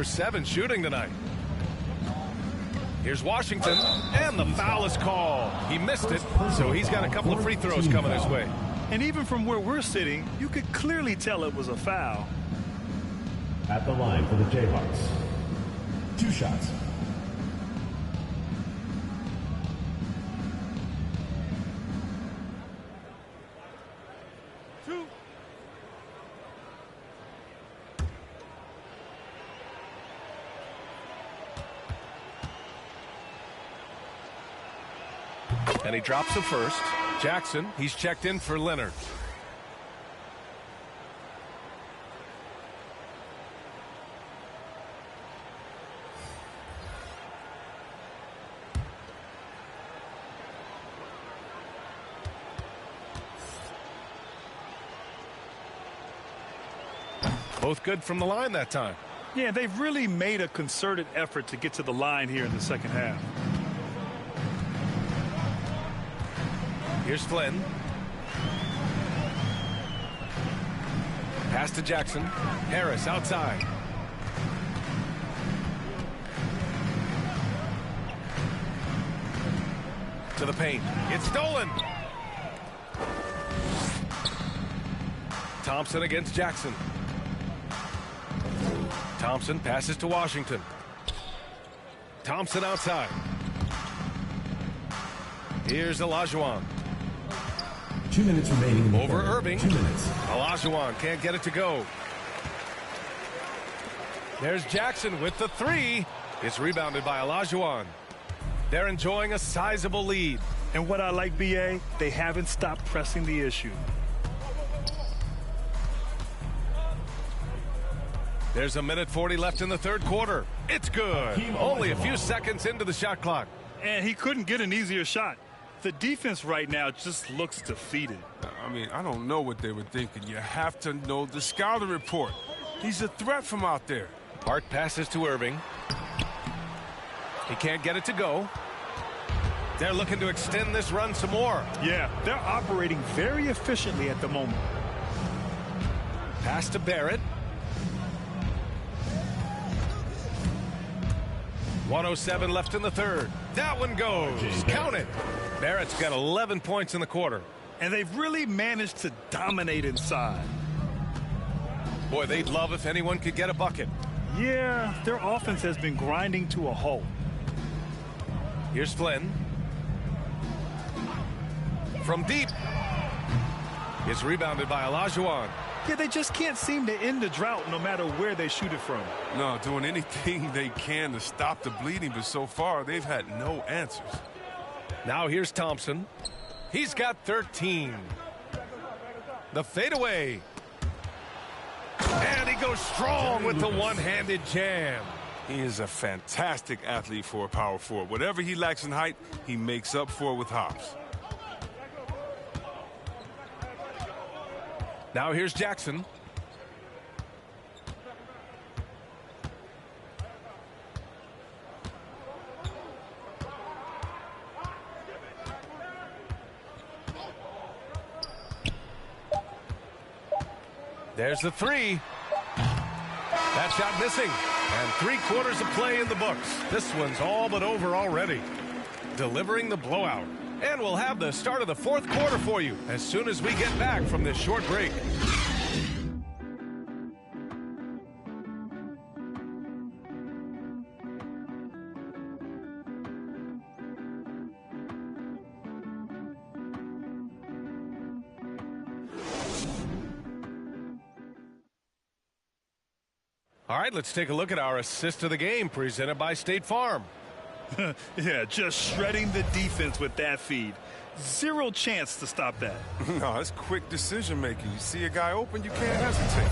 7 shooting tonight. Here's Washington, and the foul is called. He missed it, so he's got a couple of free throws coming his way. And even from where we're sitting, you could clearly tell it was a foul. At the line for the Jayhawks. 2 shots. And he drops the first. Jackson, he's checked in for Leonard. Both good from the line that time. Yeah, they've really made a concerted effort to get to the line here in the second half. Here's Flynn. Pass to Jackson. Harris outside. To the paint. It's stolen. Thompson against Jackson. Thompson passes to Washington. Thompson outside. Here's Olajuwon. 2 minutes remaining in the over third. Irving. 2 minutes. Olajuwon can't get it to go. There's Jackson with the 3. It's rebounded by Olajuwon. They're enjoying a sizable lead. And what I like, BA, they haven't stopped pressing the issue. There's a minute 40 left in the third quarter. It's good. Only a few seconds into the shot clock. And he couldn't get an easier shot. The defense right now just looks defeated. I mean, I don't know what they were thinking. You have to know the scouting report. He's a threat from out there. Hart passes to Irving. He can't get it to go. They're looking to extend this run some more. Yeah, they're operating very efficiently at the moment. Pass to Barrett. 1:07 left in the third. That one goes. Count it. Barrett's got 11 points in the quarter. And they've really managed to dominate inside. Boy, they'd love if anyone could get a bucket. Yeah, their offense has been grinding to a halt. Here's Flynn. From deep. It's rebounded by Olajuwon. Yeah, they just can't seem to end the drought no matter where they shoot it from. No, doing anything they can to stop the bleeding, but so far they've had no answers. Now here's Thompson. He's got 13. The fadeaway. And he goes strong with the one-handed jam. He is a fantastic athlete for a power forward. Whatever he lacks in height, he makes up for it with hops. Now here's Jackson. There's the 3. That shot missing. And 3/4 of play in the books. This one's all but over already. Delivering the blowout. And we'll have the start of the fourth quarter for you as soon as we get back from this short break. All right, let's take a look at our assist of the game presented by State Farm. Yeah, just shredding the defense with that feed. Zero chance to stop that. No, it's quick decision making. You see a guy open, you can't hesitate.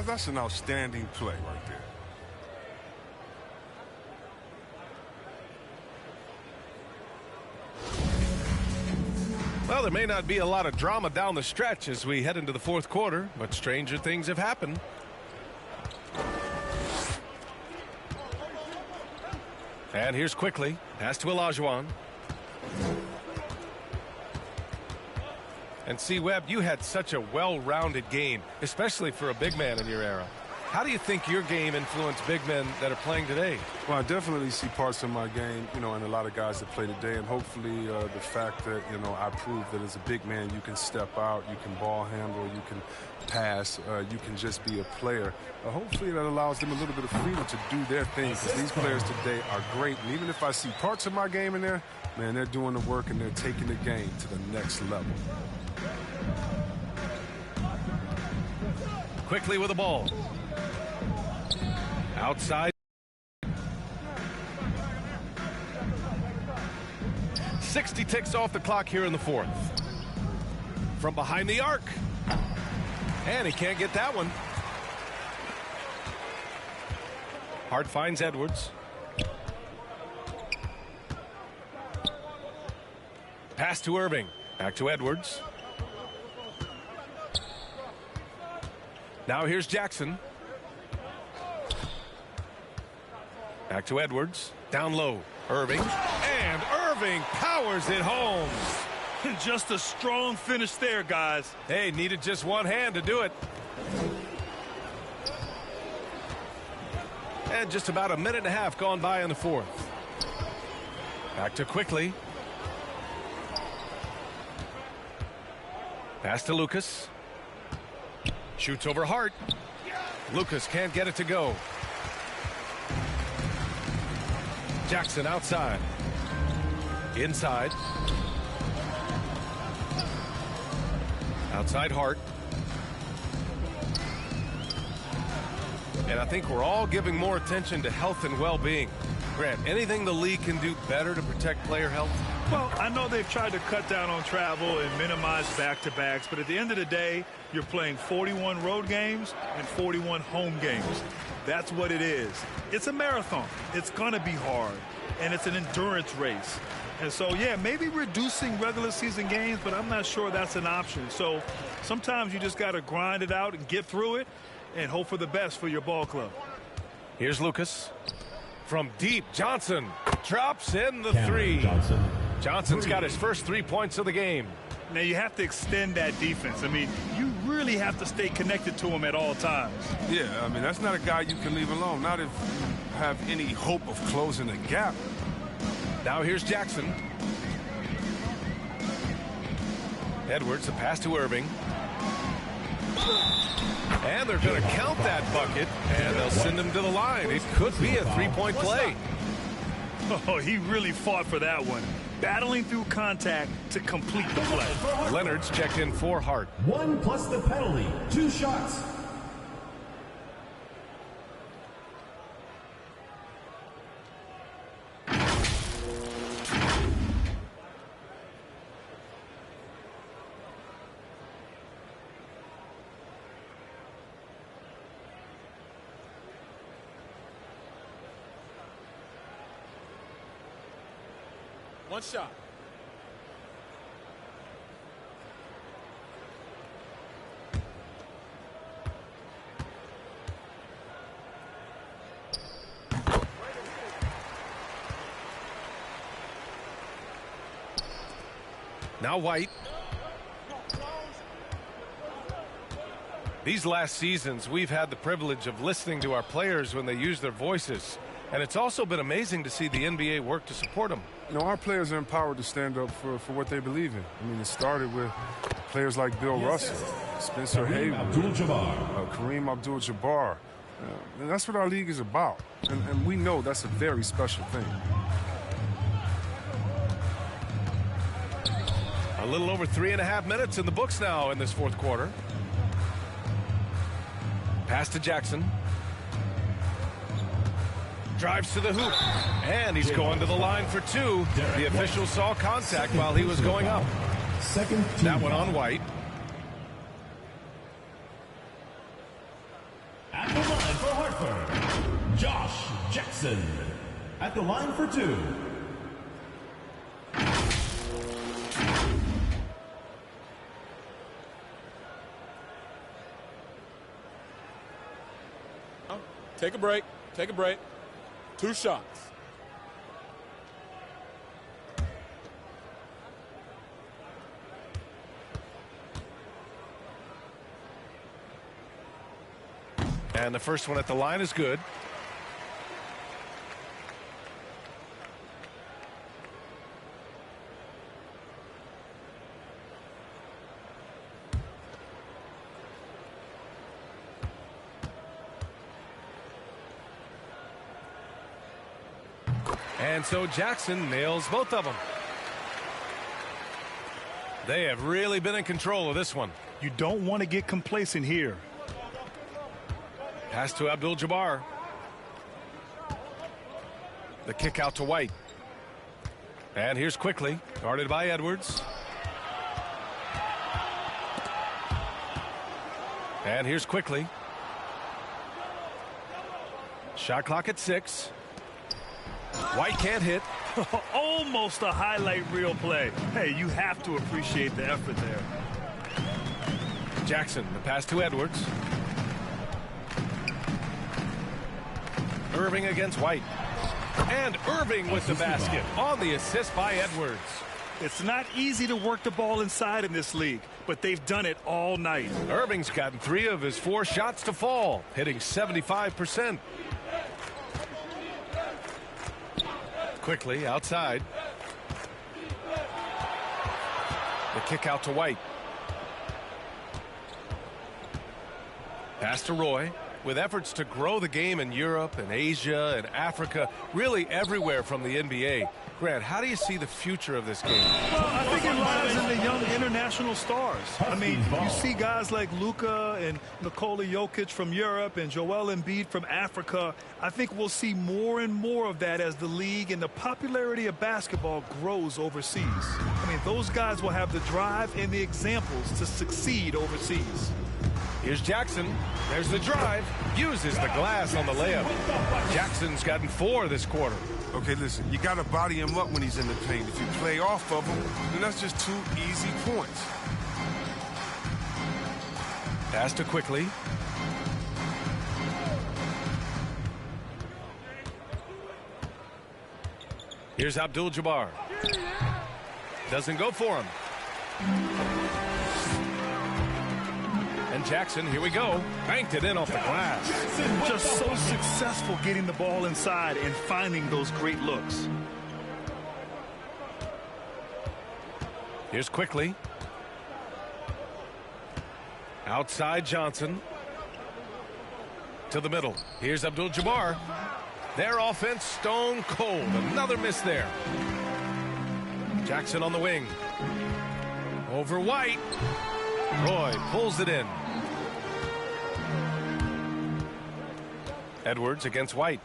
That's an outstanding play right there. Well, there may not be a lot of drama down the stretch as we head into the fourth quarter, but stranger things have happened. And here's quickly. Pass to Olajuwon. And see, Webb, you had such a well-rounded game, especially for a big man in your era. How do you think your game influenced big men that are playing today? Well, I definitely see parts of my game, in a lot of guys that play today, and hopefully the fact that, I prove that as a big man, you can step out, you can ball handle, you can pass, you can just be a player. Hopefully that allows them a little bit of freedom to do their thing, because these players today are great. And even if I see parts of my game in there, man, they're doing the work and they're taking the game to the next level. Quickly with the ball. Outside. 60 ticks off the clock here in the fourth. From behind the arc. And he can't get that one. Hart finds Edwards. Pass to Irving. Back to Edwards. Now here's Jackson. Back to Edwards. Down low. Irving. And Irving powers it home. Just a strong finish there, guys. Hey, needed just one hand to do it. And just about a minute and a half gone by in the fourth. Back to Quickly. Pass to Lucas. Shoots over Hart. Lucas can't get it to go. Jackson outside. Inside. Outside Hart. And I think we're all giving more attention to health and well-being. Grant, anything the league can do better to protect player health? Well, I know they've tried to cut down on travel and minimize back-to-backs, but at the end of the day, you're playing 41 road games and 41 home games. That's what it is. It's a marathon. It's going to be hard, and it's an endurance race. And so, yeah, maybe reducing regular season games, but I'm not sure that's an option. So sometimes you just got to grind it out and get through it and hope for the best for your ball club. Here's Lucas. From deep, Johnson drops in the Cameron three. Johnson. Johnson's got his first 3 points of the game. Now, you have to extend that defense. I mean, you really have to stay connected to him at all times. Yeah, I mean, that's not a guy you can leave alone, not if you have any hope of closing the gap. Now here's Jackson. Edwards, a pass to Irving. And they're going to count that bucket, and they'll send him to the line. It could be a three-point play. Oh, he really fought for that one. Battling through contact to complete the play. Leonard's checked in for Hart. 1 plus the penalty. 2 shots. One shot. Now White. These last seasons, we've had the privilege of listening to our players when they use their voices. And it's also been amazing to see the NBA work to support them. Our players are empowered to stand up for what they believe in. I mean, it started with players like Bill Russell, Spencer Haywood, Kareem Abdul-Jabbar. And that's what our league is about. And we know that's a very special thing. A little over 3.5 minutes in the books now in this fourth quarter. Pass to Jackson. Drives to the hoop. And he's going to the line for 2. The official saw contact while he was going up. That one on White. At the line for Hartford, Josh Jackson. At the line for 2. Take a break. Take a break. 2 shots. And the first one at the line is good. And so Jackson nails both of them. They have really been in control of this one. You don't want to get complacent here. Pass to Abdul-Jabbar. The kick out to White. And here's Quickly, guarded by Edwards. And here's Quickly. Shot clock at 6. White can't hit. Almost a highlight reel play. Hey, you have to appreciate the effort there. Jackson, the pass to Edwards. Irving against White. And Irving with the basket on the assist by Edwards. It's not easy to work the ball inside in this league, but they've done it all night. Irving's gotten 3 of his 4 shots to fall, hitting 75%. Quickly outside. The kick out to White. Pass to Roy. With efforts to grow the game in Europe and Asia and Africa, really everywhere from the NBA. Grant, how do you see the future of this game? Well, I think it lies in the young international stars. I mean, you see guys like Luka and Nikola Jokic from Europe and Joel Embiid from Africa. I think we'll see more and more of that as the league and the popularity of basketball grows overseas. I mean, those guys will have the drive and the examples to succeed overseas. Here's Jackson. There's the drive. Uses the glass on the layup. Jackson's gotten 4 this quarter. Okay, listen, you got to body him up when he's in the paint. If you play off of him, then that's just 2 easy points. Pass to Quickly. Here's Abdul-Jabbar. Doesn't go for him. And Jackson, here we go, banked it in off the glass. Just so successful getting the ball inside and finding those great looks. Here's Quickly. Outside Johnson. To the middle. Here's Abdul-Jabbar. Their offense stone cold. Another miss there. Jackson on the wing. Over White. Roy pulls it in. Edwards against White.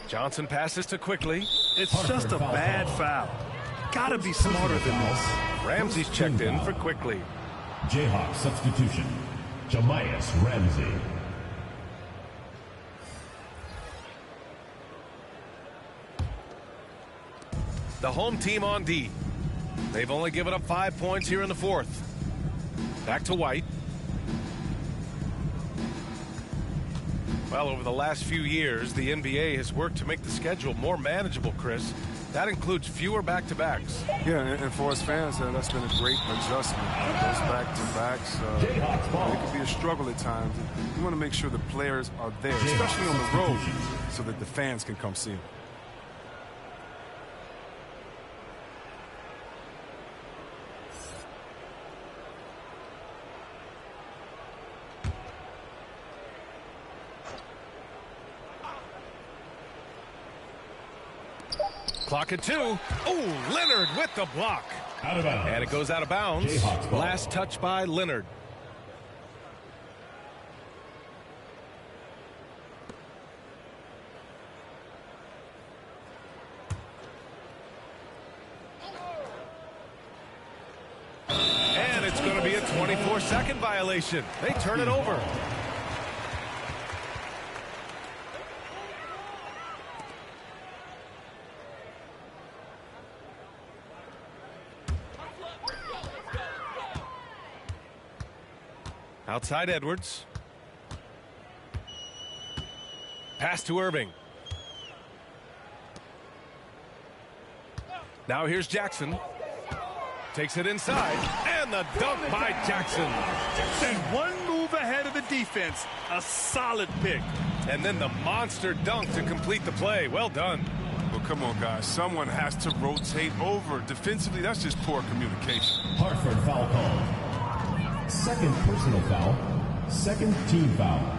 Johnson passes to Quickly. It's just a bad foul. Gotta be smarter than this. Ramsey's checked in for Quickly. Jayhawk substitution. Jahmi'us Ramsey. The home team on D. They've only given up 5 points here in the 4th. Back to White. Well, over the last few years, the NBA has worked to make the schedule more manageable, Chris. That includes fewer back-to-backs. Yeah, and for us fans, that's been a great adjustment. Those back-to-backs, it can be a struggle at times. You want to make sure the players are there, especially on the road, so that the fans can come see them. Clock at 2. Oh, Leonard with the block. Out of bounds. And it goes out of bounds. Jayhawks ball. Last touch by Leonard. And it's going to be a 24-second violation. They turn it over. Outside Edwards. Pass to Irving. Now here's Jackson. Takes it inside. And the dunk by Jackson. And one move ahead of the Good defense, a solid pick. And then the monster dunk to complete the play. Well done. Well, come on, guys. Someone has to rotate over. Defensively, that's just poor communication. Hartford foul called. Second personal foul. Second team foul.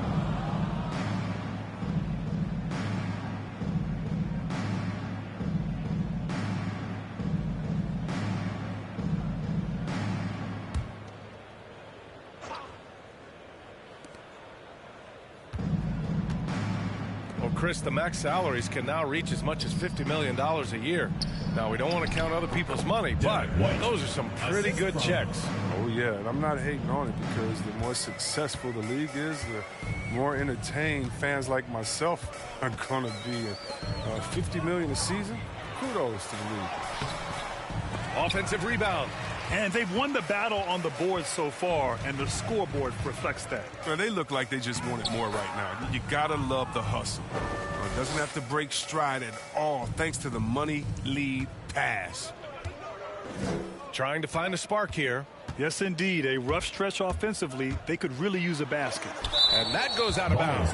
Chris, the max salaries can now reach as much as $50 million a year. Now, we don't want to count other people's money, but those are some pretty good checks. Oh, yeah, and I'm not hating on it because the more successful the league is, the more entertained fans like myself are going to be. $50 million a season? Kudos to the league. Offensive rebound. And they've won the battle on the board so far, and the scoreboard reflects that. Well, they look like they just want it more right now. You gotta love the hustle. It doesn't have to break stride at all, thanks to the money lead pass. Trying to find a spark here. Yes, indeed. A rough stretch offensively. They could really use a basket. And that goes out of bounds.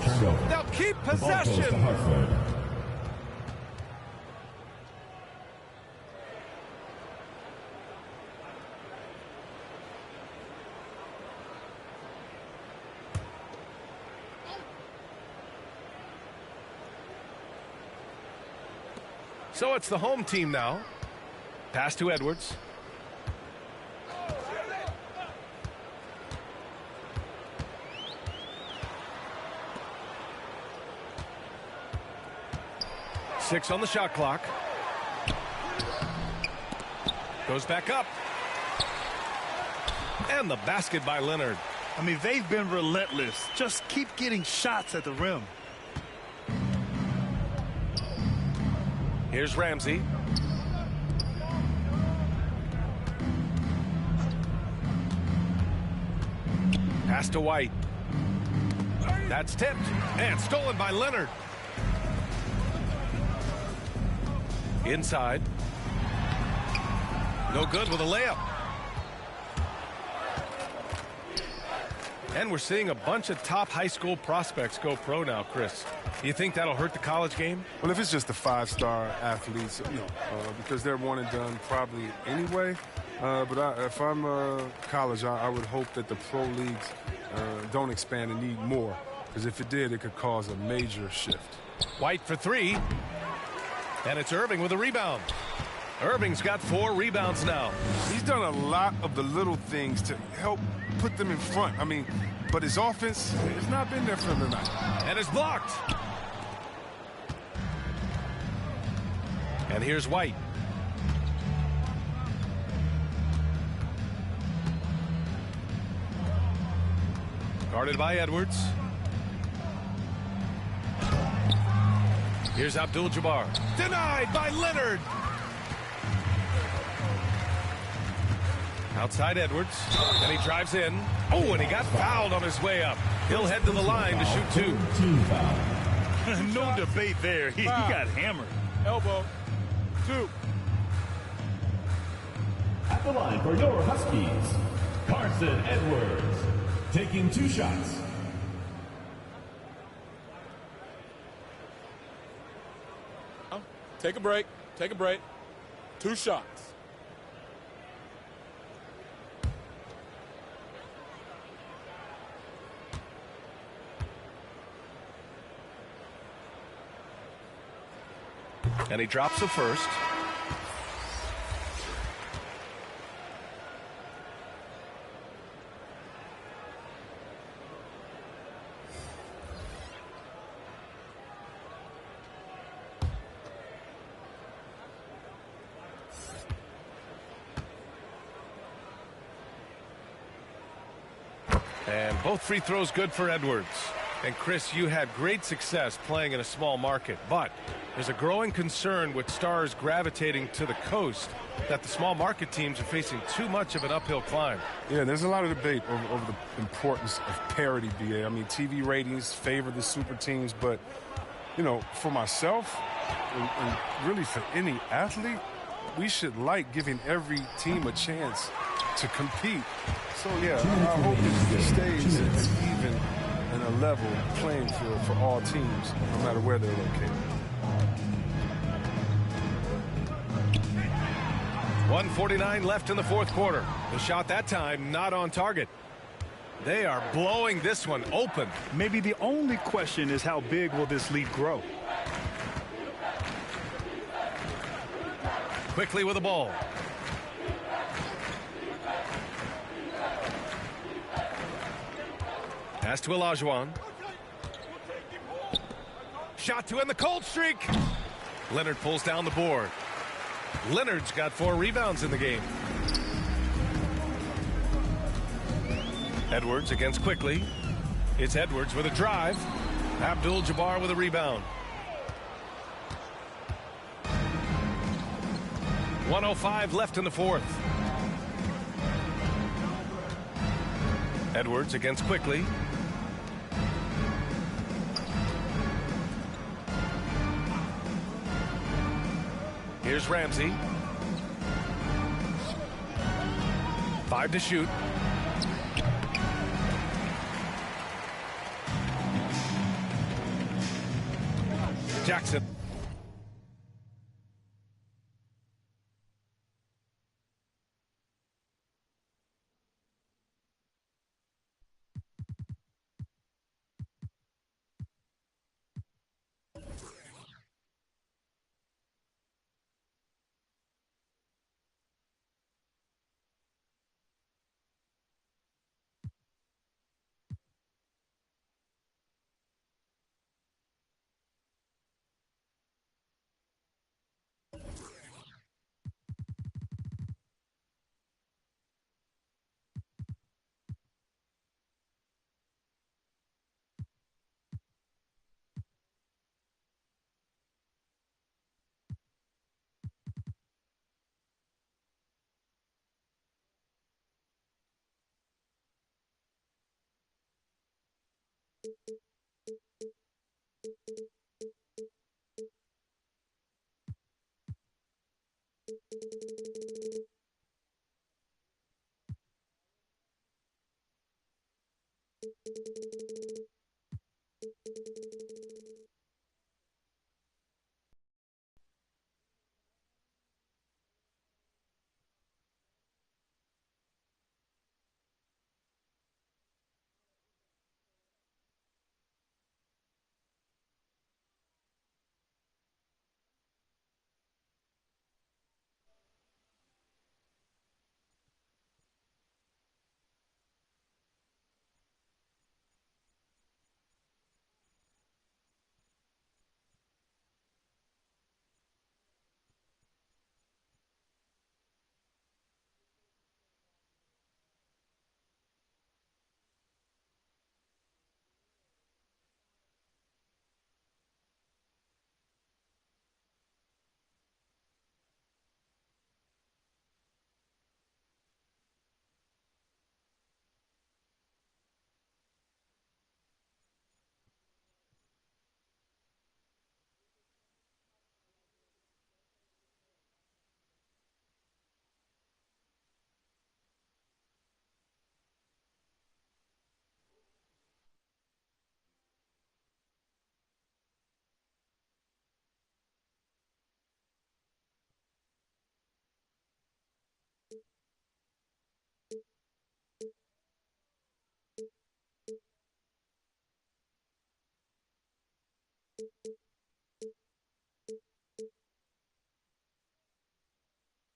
They'll keep possession. So it's the home team now. Pass to Edwards. Six on the shot clock. Goes back up. And the basket by Leonard. I mean, they've been relentless. Just keep getting shots at the rim. Here's Ramsey. Pass to White. That's tipped and stolen by Leonard. Inside. No good with a layup. And we're seeing a bunch of top high school prospects go pro now, Chris. Do you think that'll hurt the college game? Well, if it's just the five-star athletes, because they're one and done probably anyway. But if I'm college, I would hope that the pro leagues don't expand and need more. Because if it did, it could cause a major shift. White for three. And it's Irving with a rebound. Irving's got 4 rebounds now. He's done a lot of the little things to help put them in front. I mean, but his offense has not been there for him tonight. And it's blocked. And here's White. Guarded by Edwards. Here's Abdul-Jabbar. Denied by Leonard. Outside Edwards. And he drives in. Oh, and he got fouled on his way up. He'll head to the line to shoot 2. No debate there. He got hammered. Elbow. 2. At the line for your Huskies, Carson Edwards, taking 2 shots. Take a break. Take a break. 2 shots. And he drops the first. And both free throws good for Edwards. And Chris, you had great success playing in a small market, but there's a growing concern with stars gravitating to the coast that the small market teams are facing too much of an uphill climb. Yeah, there's a lot of debate over the importance of parity, BA. I mean, TV ratings favor the super teams, but, for myself and really for any athlete, we should like giving every team a chance to compete. So, yeah, I hope it stays even a level playing field for all teams, no matter where they're located. 1:49 left in the fourth quarter. The shot that time not on target. They are blowing this one open. Maybe the only question is how big will this lead grow? Quickly with the ball. Pass to Olajuwon. Shot to end the cold streak. Leonard pulls down the board. Leonard's got 4 rebounds in the game. Edwards against Quickly. It's Edwards with a drive. Abdul-Jabbar with a rebound. 1:05 left in the fourth. Edwards against Quickly. Here's Ramsey. 5 to shoot. Jackson.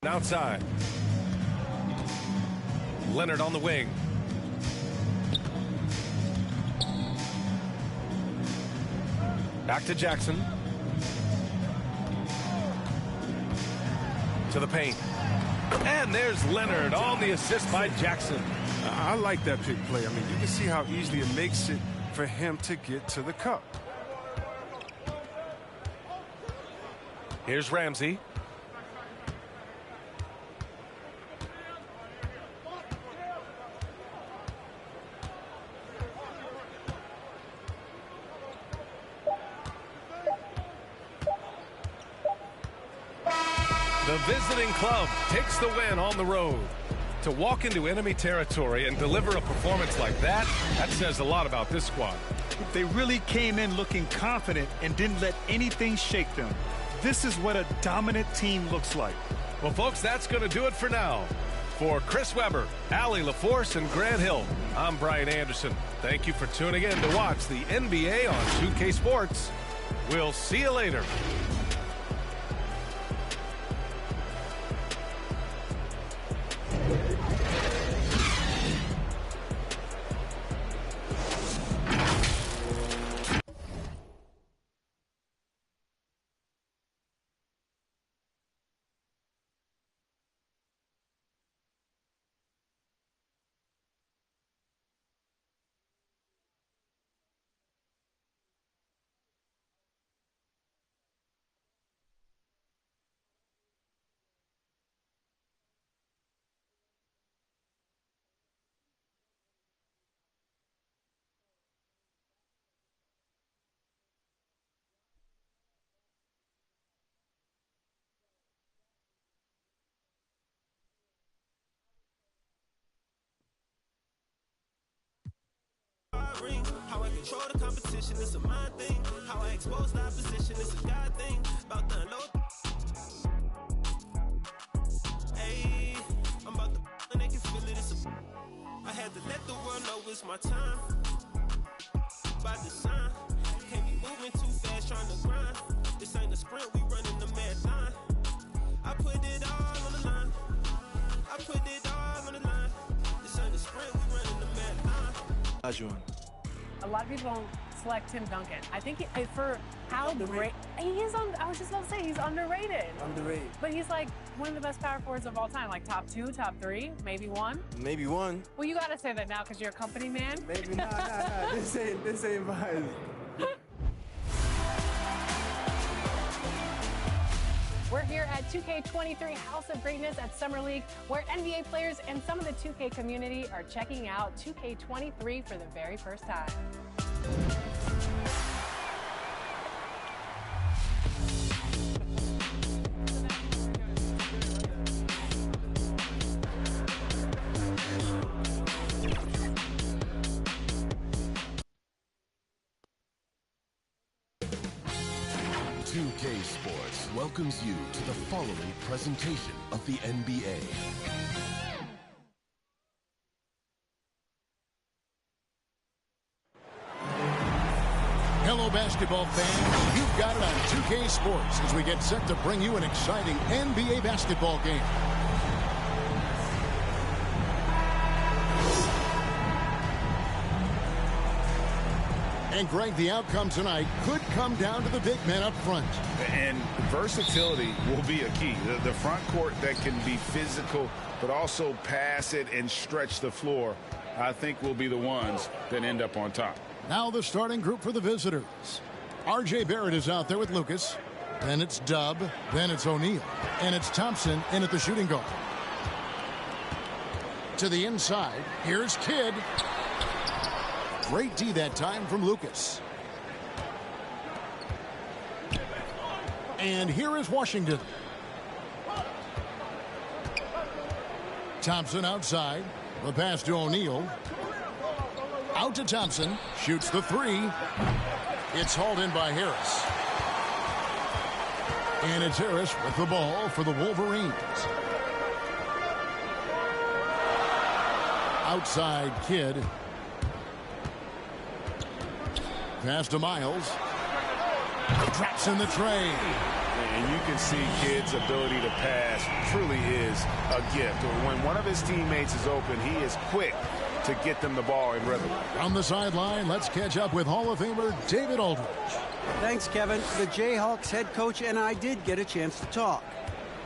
Outside. Leonard on the wing. Back to Jackson. To the paint. And there's Leonard on the assist by Jackson. I like that pick play. I mean, you can see how easily it makes it for him to get to the cup. Here's Ramsey. The visiting club takes the win on the road. To walk into enemy territory and deliver a performance like that, that says a lot about this squad. They really came in looking confident and didn't let anything shake them. This is what a dominant team looks like. Well, folks, that's going to do it for now. For Chris Webber, Allie LaForce, and Grant Hill, I'm Brian Anderson. Thank you for tuning in to watch the NBA on 2K Sports. We'll see you later. How I control the competition, it's a mind thing. How I expose the opposition, it's a God thing. About to unload. Hey, I'm about to and they can feel it. I had to let the world know it's my time. By design, can't be moving too fast, trying to grind. This ain't a sprint, we running the marathon. I put it all on the line. I put it all on the line. This ain't a sprint, we running the marathon. A lot of people don't select Tim Duncan. I think for how great he is I was just about to say he's underrated. Underrated. But he's like one of the best power forwards of all time, like top 2, top 3, maybe 1. Maybe 1. Well, you gotta say that now because you're a company man. Maybe nah. This ain't mine. We're here at 2K23 House of Greatness at Summer League, where NBA players and some of the 2K community are checking out 2K23 for the very first time. 2K Sports welcomes you to the following presentation of the NBA. Hello, basketball fans. You've got it on 2K Sports as we get set to bring you an exciting NBA basketball game. And Greg, the outcome tonight could come down to the big men up front. And versatility will be a key. The front court that can be physical, but also pass it and stretch the floor, I think will be the ones that end up on top. Now the starting group for the visitors. R.J. Barrett is out there with Lucas. Then it's Dub. Then it's O'Neal. And it's Thompson in at the shooting guard. To the inside, here's Kidd. Great D that time from Lucas. And here is Washington. Thompson outside. The pass to O'Neal. Out to Thompson. Shoots the three. It's hauled in by Harris. And it's Harris with the ball for the Wolverines. Outside Kidd. Pass to Miles. Drops in the tray. And you can see Kidd's ability to pass truly is a gift. When one of his teammates is open, he is quick to get them the ball in rhythm. On the sideline, let's catch up with Hall of Famer David Aldridge. Thanks, Kevin. The Jayhawks head coach and I did get a chance to talk.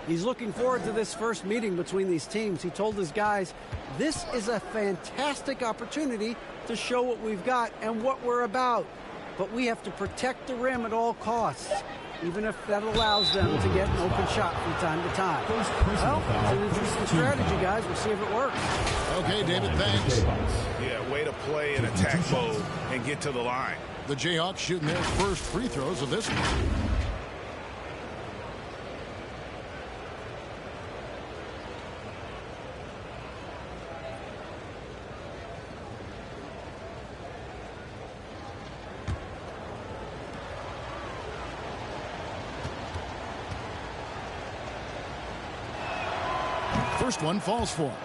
He's looking forward to this first meeting between these teams. He told his guys, this is a fantastic opportunity to show what we've got and what we're about. But we have to protect the rim at all costs, even if that allows them to get an open shot from time to time. Well, it's an interesting strategy, guys. We'll see if it works. Okay, David, thanks. Yeah, way to play in attack mode and get to the line. The Jayhawks shooting their first free throws of this one. first one falls for him.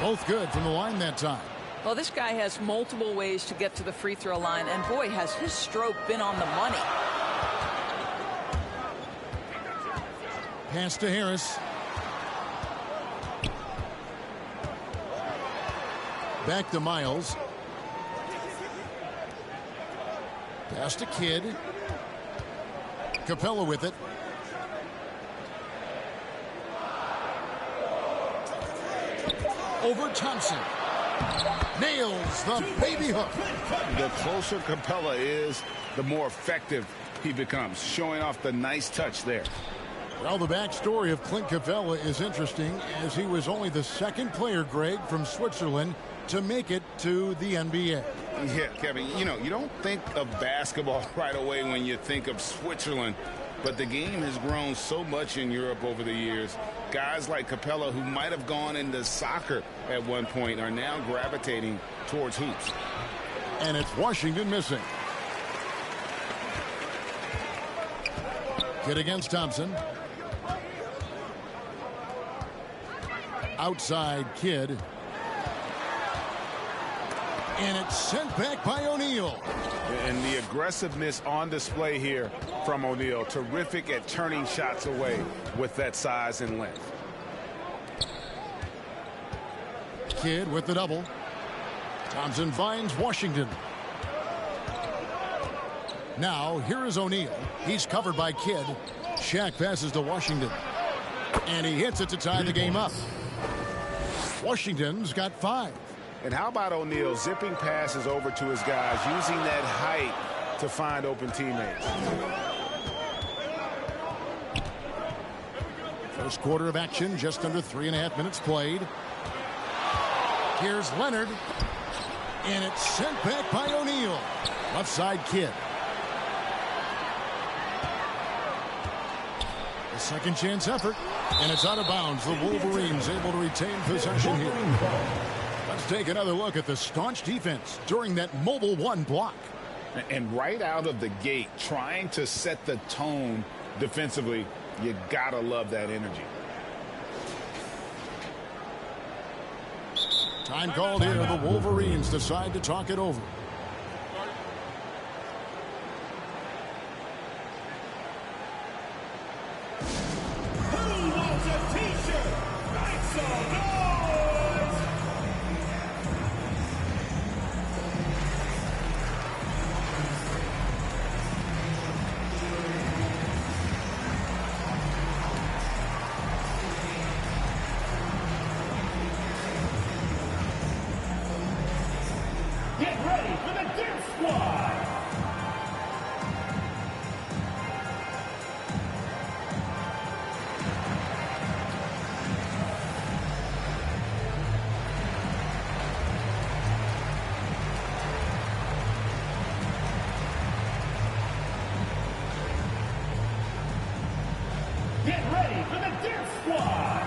Both good from the line that time. Well, this guy has multiple ways to get to the free throw line, and boy, has his stroke been on the money. Pass to Harris. Back to Miles. Pass to Kidd. Capella with it. Over Thompson. Nails the baby hook. The closer Capella is, the more effective he becomes, showing off the nice touch there. Well, the backstory of Clint Capella is interesting, as he was only the second player, Greg, from Switzerland to make it to the NBA. Yeah, Kevin, you know, you don't think of basketball right away when you think of Switzerland, but the game has grown so much in Europe over the years. Guys like Capella, who might have gone into soccer at one point, are now gravitating towards hoops. And it's Washington missing. Kidd against Thompson. Outside Kidd. And it's sent back by O'Neal. And the aggressiveness on display here from O'Neal. Terrific at turning shots away with that size and length. Kidd with the double. Thompson finds Washington. Now, here is O'Neal. He's covered by Kidd. Shaq passes to Washington. And he hits it to tie the game up. Washington's got 5. And how about O'Neal zipping passes over to his guys, using that height to find open teammates. First quarter of action, just under 3.5 minutes played. Here's Leonard. And it's sent back by O'Neal. Left side Kidd. A second chance effort. And it's out of bounds. The Wolverines able to retain possession here. Let's take another look at the staunch defense during that Mobile One block. And right out of the gate, trying to set the tone defensively, you gotta love that energy. Time called here. The Wolverines decide to talk it over. Who wants a t-shirt? Make some noise! Get ready for the Dip Squad! Get ready for the Dip Squad!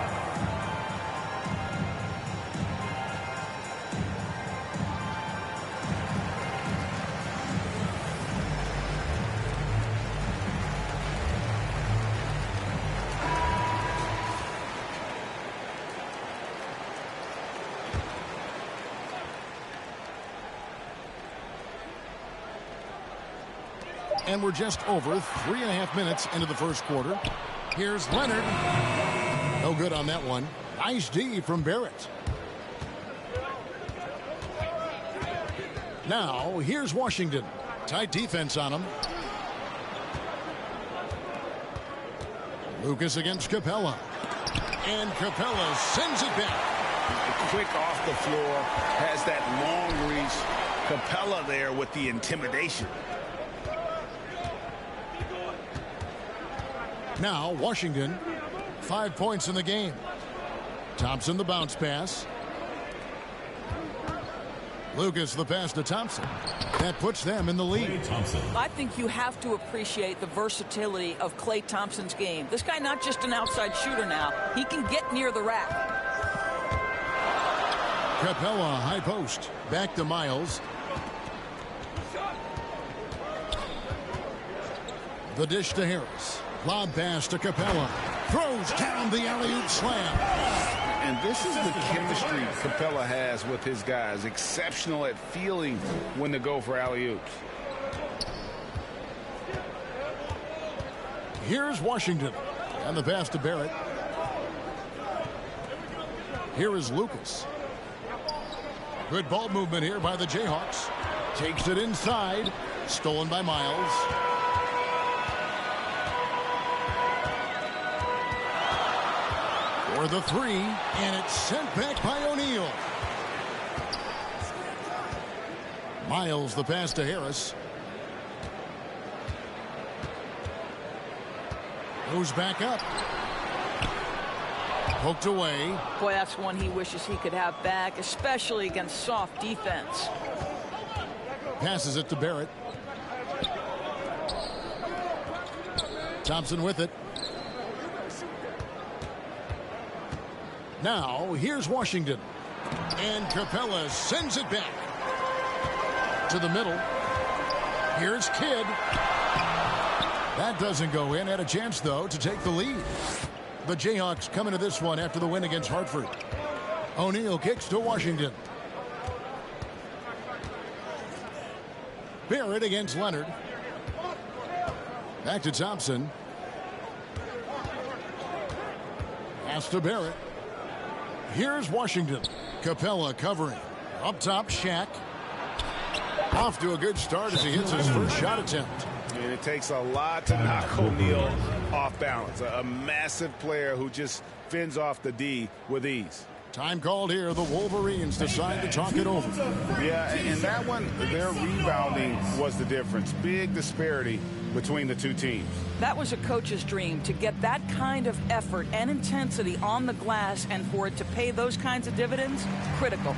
And we're just over 3.5 minutes into the first quarter. Here's Leonard. No good on that one. Nice D from Barrett. Now, here's Washington. Tight defense on him. Lucas against Capella. And Capella sends it back. Quick off the floor, has that long reach. Capella there with the intimidation. Now, Washington, 5 points in the game. Thompson, the bounce pass. Lucas, the pass to Thompson. That puts them in the lead. I think you have to appreciate the versatility of Klay Thompson's game. This guy not just an outside shooter now. He can get near the rack. Capella, high post. Back to Miles. The dish to Harris. Lob pass to Capella. Throws down the alley-oop slam. And this is the chemistry Capella has with his guys. Exceptional at feeling when to go for alley-oops. Here's Washington. And the pass to Barrett. Here is Lucas. Good ball movement here by the Jayhawks. Takes it inside. Stolen by Miles. For the three, and it's sent back by O'Neal. Miles, the pass to Harris. Goes back up. Poked away. Boy, that's one he wishes he could have back, especially against soft defense. Passes it to Barrett. Thompson with it. Now, here's Washington. And Capella sends it back. To the middle. Here's Kidd. That doesn't go in. Had a chance, though, to take the lead. The Jayhawks come into this one after the win against Hartford. O'Neal kicks to Washington. Barrett against Leonard. Back to Thompson. Pass to Barrett. Here's Washington. Capella covering. Up top, Shaq. Off to a good start as he hits his first shot attempt. And it takes a lot to knock O'Neal off balance. A massive player who just fends off the D with ease. Time called here. The Wolverines decide to talk it over. Yeah, and that one, their rebounding was the difference. Big disparity between the two teams. That was a coach's dream, to get that kind of effort and intensity on the glass, and for it to pay those kinds of dividends, critical.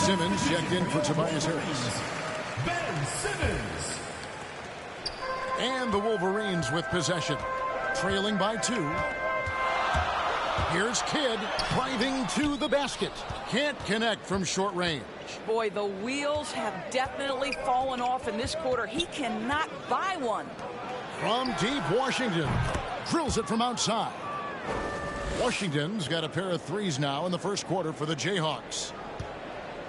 Simmons checked in for Tobias Harris. Ben Simmons. And the Wolverines with possession. Trailing by 2. Here's Kidd driving to the basket. Can't connect from short range. Boy, the wheels have definitely fallen off in this quarter. He cannot buy one. From deep, Washington drills it from outside. Washington's got a pair of threes now in the first quarter for the Jayhawks.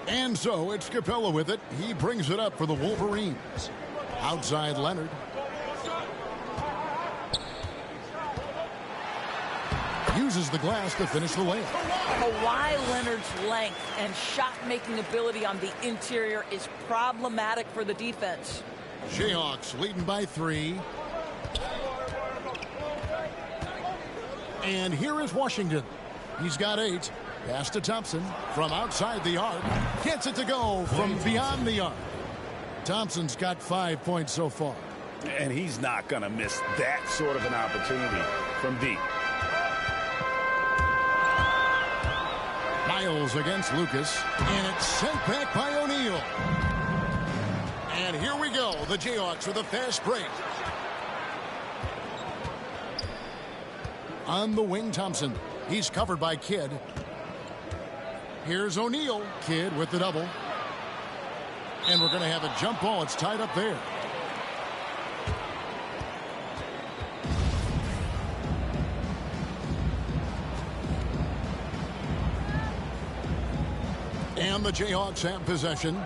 And so it's Capella with it. He brings it up for the Wolverines. Outside Leonard. Uses the glass to finish the layup. Kawhi Leonard's length and shot-making ability on the interior is problematic for the defense. Jayhawks leading by 3. And here is Washington. He's got 8. Pass to Thompson from outside the arc. Gets it to go from beyond the arc. Thompson's got 5 points so far. And he's not going to miss that sort of an opportunity from deep. Miles against Lucas. And it's sent back by O'Neal. And here we go. The Jayhawks with a fast break. On the wing, Thompson. He's covered by Kidd. Here's O'Neal. Kidd with the double. And we're going to have a jump ball. It's tied up there. And the Jayhawks have possession.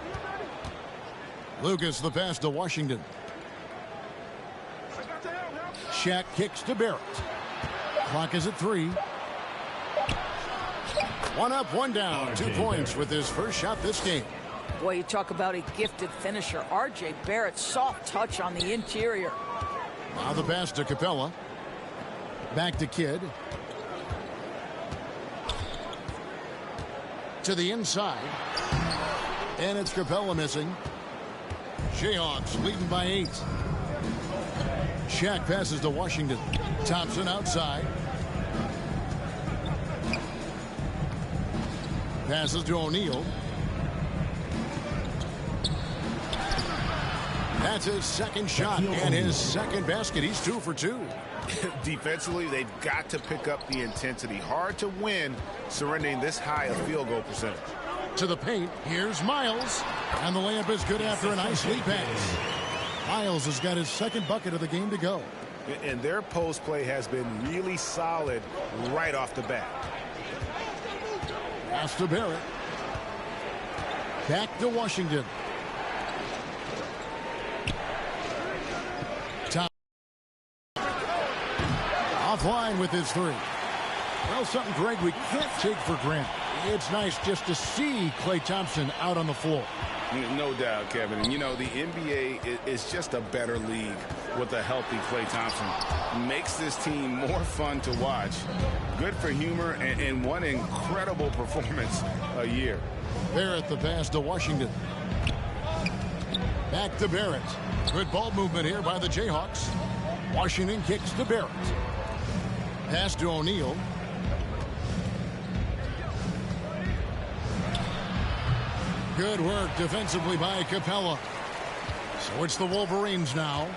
Lucas the pass to Washington. Shaq kicks to Barrett. Clock is at 3. One up, one down. 2 points with his first shot this game. Boy, you talk about a gifted finisher. R.J. Barrett, soft touch on the interior. Now the pass to Capella. Back to Kidd. To the inside. And it's Capella missing. Jayhawks leading by 8. Shaq passes to Washington. Thompson outside. Passes to O'Neal. That's his second shot and his second basket. He's 2 for 2. Defensively, they've got to pick up the intensity. Hard to win surrendering this high a field goal percentage. To the paint, here's Miles. And the layup is good after a nice lead pass. Miles has got his second bucket of the game to go. And their post play has been really solid right off the bat. Pass to Barrett. Back to Washington. Offline with his 3. Well, something, Greg, we can't take for granted. It's nice just to see Klay Thompson out on the floor. No doubt, Kevin. And, you know, the NBA is just a better league with a healthy Klay Thompson. Makes this team more fun to watch. Good for humor and one incredible performance a year. Barrett the pass to Washington. Back to Barrett. Good ball movement here by the Jayhawks. Washington kicks to Barrett. Pass to O'Neal. Good work defensively by Capella. So it's the Wolverines now.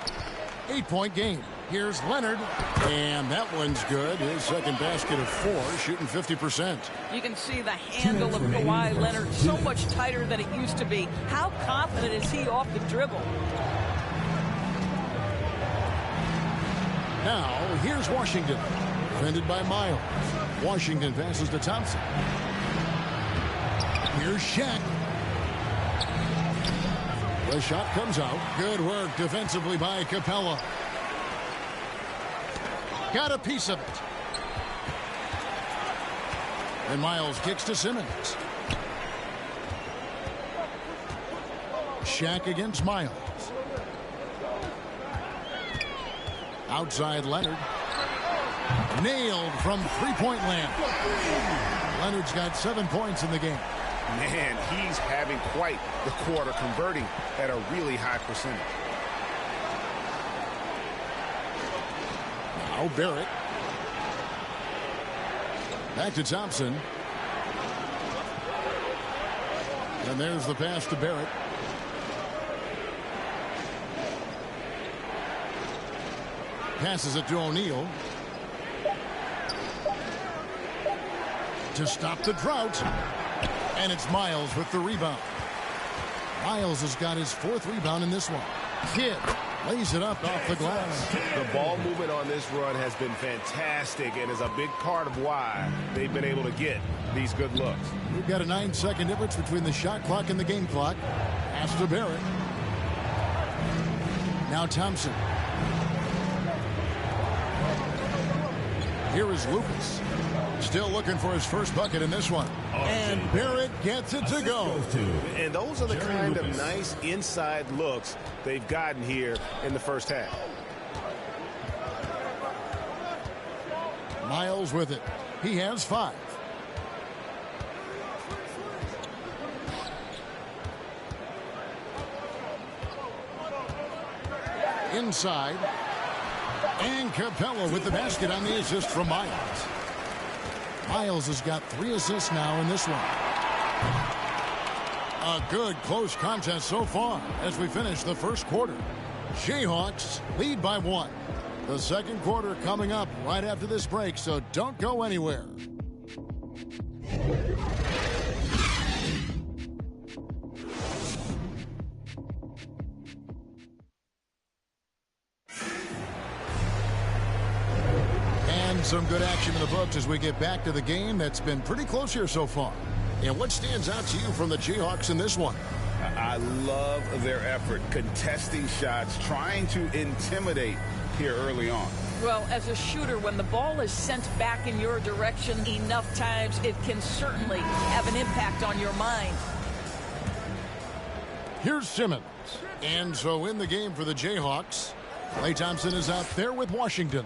8-point game. Here's Leonard. And that one's good. His second basket of 4, shooting 50%. You can see the handle of Kawhi Leonard so much tighter than it used to be. How confident is he off the dribble? Now, here's Washington. Defended by Miles. Washington passes to Thompson. Here's Shaq. The shot comes out. Good work defensively by Capella. Got a piece of it. And Miles kicks to Simmons. Shaq against Miles. Outside Leonard. Nailed from three-point land. Leonard's got 7 points in the game. Man, he's having quite the quarter, converting at a really high percentage. Now Barrett. Back to Thompson. And there's the pass to Barrett. Passes it to O'Neal. To stop the drought. And it's Miles with the rebound. Miles has got his 4th rebound in this one. Kidd lays it up off the glass. The ball movement on this run has been fantastic and is a big part of why they've been able to get these good looks. We've got a 9-second difference between the shot clock and the game clock. Pass to Barrett. Now Thompson. Here is Lucas. Still looking for his first bucket in this one. And Barrett gets it to go. And those are the kind of nice inside looks they've gotten here in the first half. Miles with it. He has 5. Inside. And Capella with the basket on the assist from Miles. Miles has got 3 assists now in this one. A good close contest so far as we finish the first quarter. Jayhawks lead by 1. The second quarter coming up right after this break, so don't go anywhere. Some good action in the books as we get back to the game that's been pretty close here so far. And what stands out to you from the Jayhawks in this one? I love their effort, contesting shots, trying to intimidate here early on. Well, as a shooter, when the ball is sent back in your direction enough times, it can certainly have an impact on your mind. Here's Simmons. And so in the game for the Jayhawks, Klay Thompson is out there with Washington.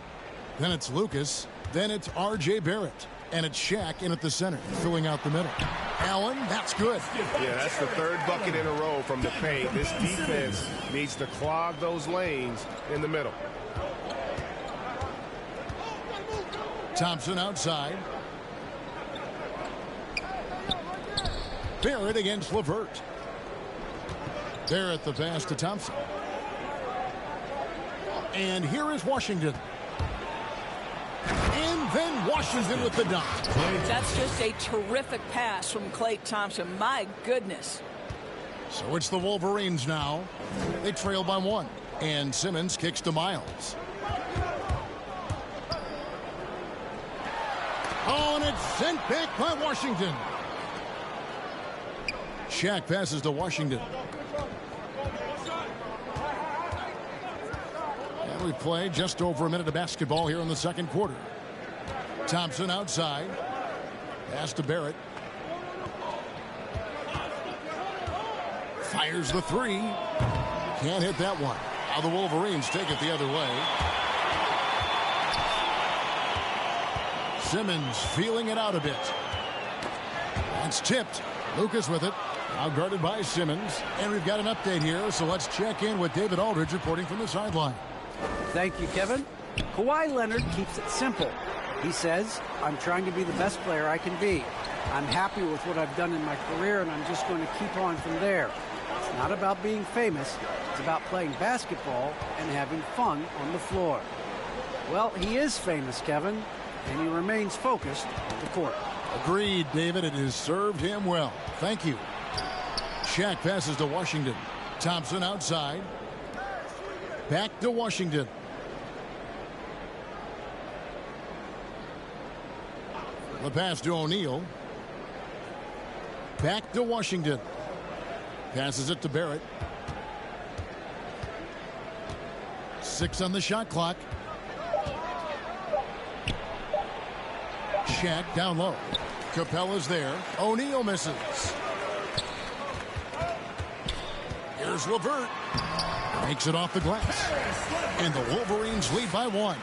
Then it's Lucas. Then it's R.J. Barrett. And it's Shaq in at the center, filling out the middle. Allen, that's good. Yeah, that's the third bucket in a row from the paint. This defense needs to clog those lanes in the middle. Thompson outside. Barrett against LeVert. Barrett the pass to Thompson. And here is Washington. And then Washington with the dunk. That's just a terrific pass from Klay Thompson. My goodness. So it's the Wolverines now. They trail by 1. And Simmons kicks to Miles. Oh, and it's sent back by Washington. Shaq passes to Washington. And we play just over a minute of basketball here in the second quarter. Thompson outside. Pass to Barrett. Fires the 3. Can't hit that one. Now the Wolverines take it the other way. Simmons feeling it out a bit. That's tipped. Lucas with it. Now guarded by Simmons. And we've got an update here, so let's check in with David Aldridge reporting from the sideline. Thank you, Kevin. Kawhi Leonard keeps it simple. He says, I'm trying to be the best player I can be. I'm happy with what I've done in my career, and I'm just going to keep on from there. It's not about being famous. It's about playing basketball and having fun on the floor. Well, he is famous, Kevin, and he remains focused on the court. Agreed, David. It has served him well. Thank you. Shaq passes to Washington. Thompson outside. Back to Washington. The pass to O'Neal. Back to Washington. Passes it to Barrett. 6 on the shot clock. Shaq down low. Capella's there. O'Neal misses. Here's LeVert. Makes it off the glass. And the Wolverines lead by 1.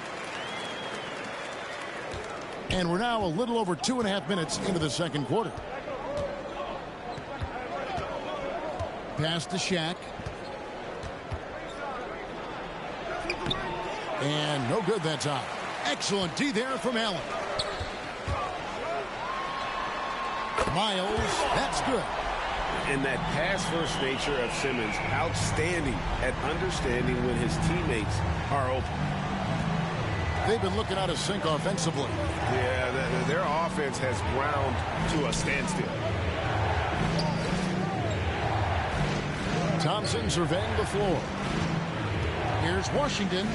And we're now a little over 2.5 minutes into the second quarter. Pass to Shaq. And no good that time. Excellent D there from Allen. Miles, that's good. And that pass-first nature of Simmons, outstanding at understanding when his teammates are open. They've been looking out of sync offensively. Yeah, their offense has ground to a standstill. Thompson surveying the floor. Here's Washington.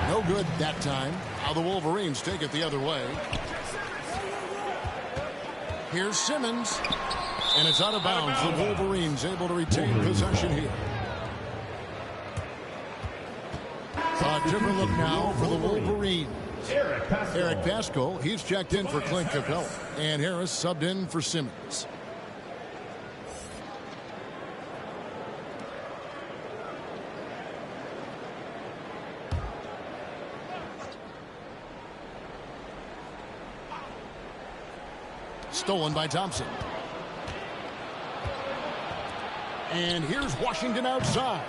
No good that time. Now the Wolverines take it the other way. Here's Simmons. And it's out of bounds. The Wolverines able to retain possession here. A different look now for the Wolverines. Eric Paschall, he's checked in for Clint Capella. And Harris subbed in for Simmons. Stolen by Thompson. And here's Washington outside.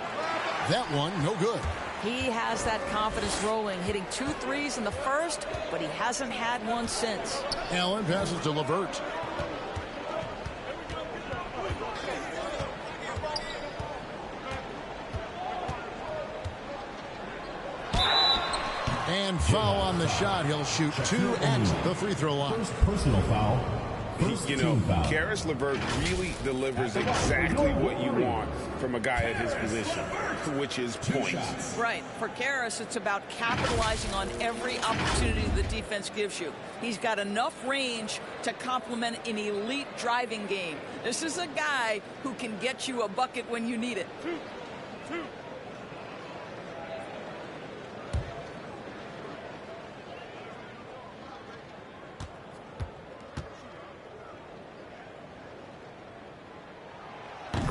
That one, no good. He has that confidence rolling, hitting 2 threes in the first, but he hasn't had one since. Allen passes to LeVert. And foul on the shot. He'll shoot 2 at the free throw line. Personal foul. You know, Caris LeVert really delivers exactly what you want from a guy at his position. which is points. Right. For Caris, it's about capitalizing on every opportunity the defense gives you. He's got enough range to complement an elite driving game. This is a guy who can get you a bucket when you need it.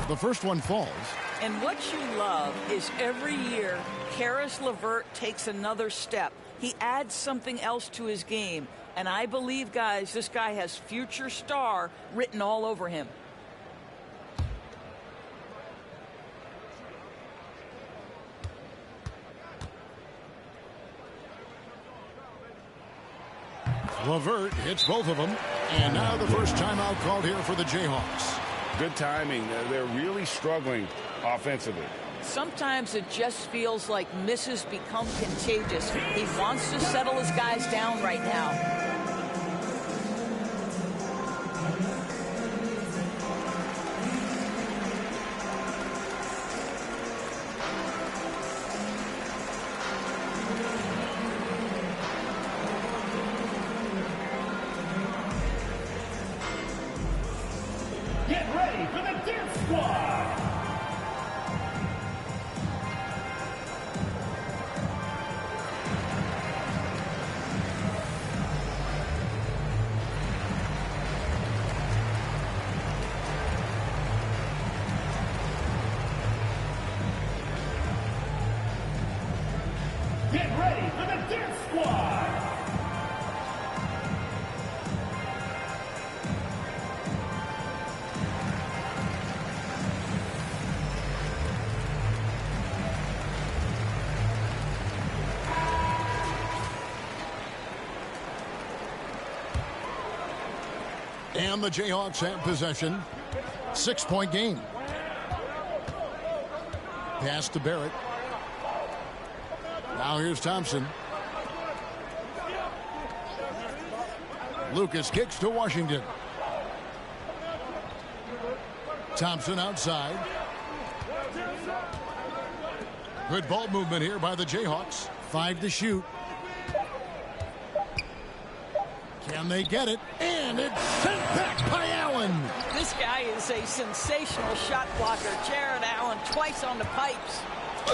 The first one falls. And what you love is every year, Caris LeVert takes another step. He adds something else to his game. And I believe, guys, this guy has future star written all over him. LeVert hits both of them. And now the first timeout called here for the Jayhawks. Good timing. They're really struggling offensively. Sometimes it just feels like misses become contagious. He wants to settle his guys down right now. Get ready for the Dance Squad! Get ready for the Dance Squad! And the Jayhawks have possession. 6-point game. Pass to Barrett. Now here's Thompson. Lucas kicks to Washington. Thompson outside. Good ball movement here by the Jayhawks. 5 to shoot. Can they get it? And it's sent back by Allen. This guy is a sensational shot blocker. Jared Allen twice on the pipes.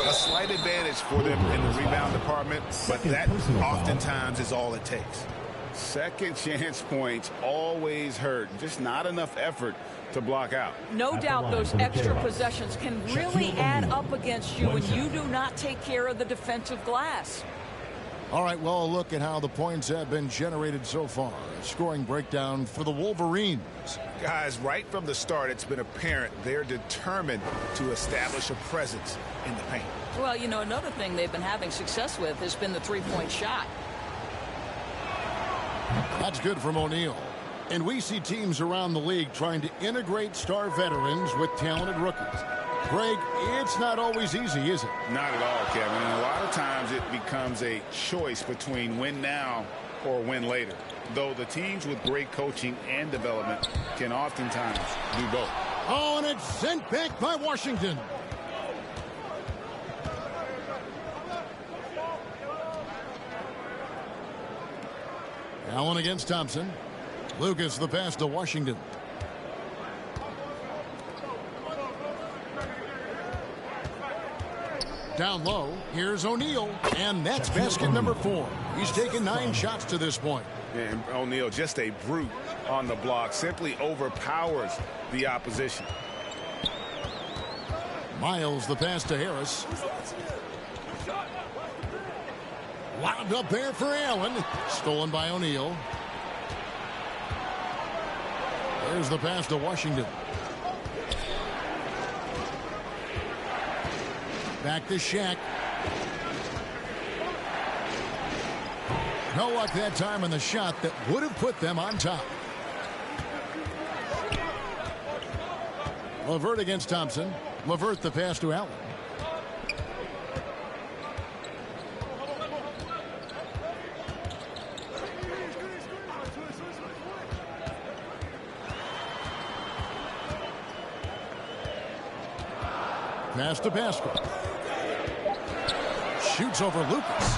A slight advantage for them in the rebound department, but that oftentimes is all it takes. Second chance points always hurt. Just not enough effort to block out. No doubt those extra possessions can really add up against you when you do not take care of the defensive glass. All right, well, look at how the points have been generated so far. A scoring breakdown for the Wolverines. Guys, right from the start, it's been apparent they're determined to establish a presence in the paint. Well, you know, another thing they've been having success with has been the three-point shot. That's good from O'Neal. And we see teams around the league trying to integrate star veterans with talented rookies. Greg, it's not always easy, is it? Not at all, Kevin. And a lot of times it becomes a choice between win now or win later. Though the teams with great coaching and development can oftentimes do both. Oh, and it's sent back by Washington. Allen against Thompson. Lucas the pass to Washington. Down low, here's O'Neal, and that's basket number 4. He's taken 9 shots to this point. And O'Neal, just a brute on the block, simply overpowers the opposition. Miles the pass to Harris. Wound up there for Allen. Stolen by O'Neal. There's the pass to Washington. Back to Shaq. No luck that time on the shot that would have put them on top. LeVert against Thompson. LeVert the pass to Allen. Pass to Pascal. shoots over Lucas.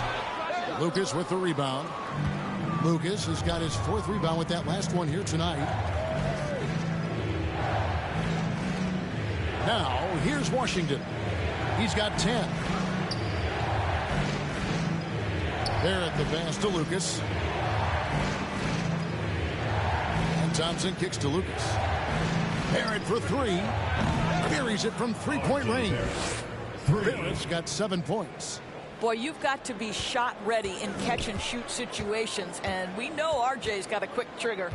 Lucas with the rebound. Lucas has got his 4th rebound with that last one here tonight. Now, here's Washington. He's got 10. Barrett the pass to Lucas. And Thompson kicks to Lucas. Barrett for 3. Buries it from 3-point range. Barrett's got 7 points. Boy, you've got to be shot ready in catch-and-shoot situations, and we know RJ's got a quick trigger.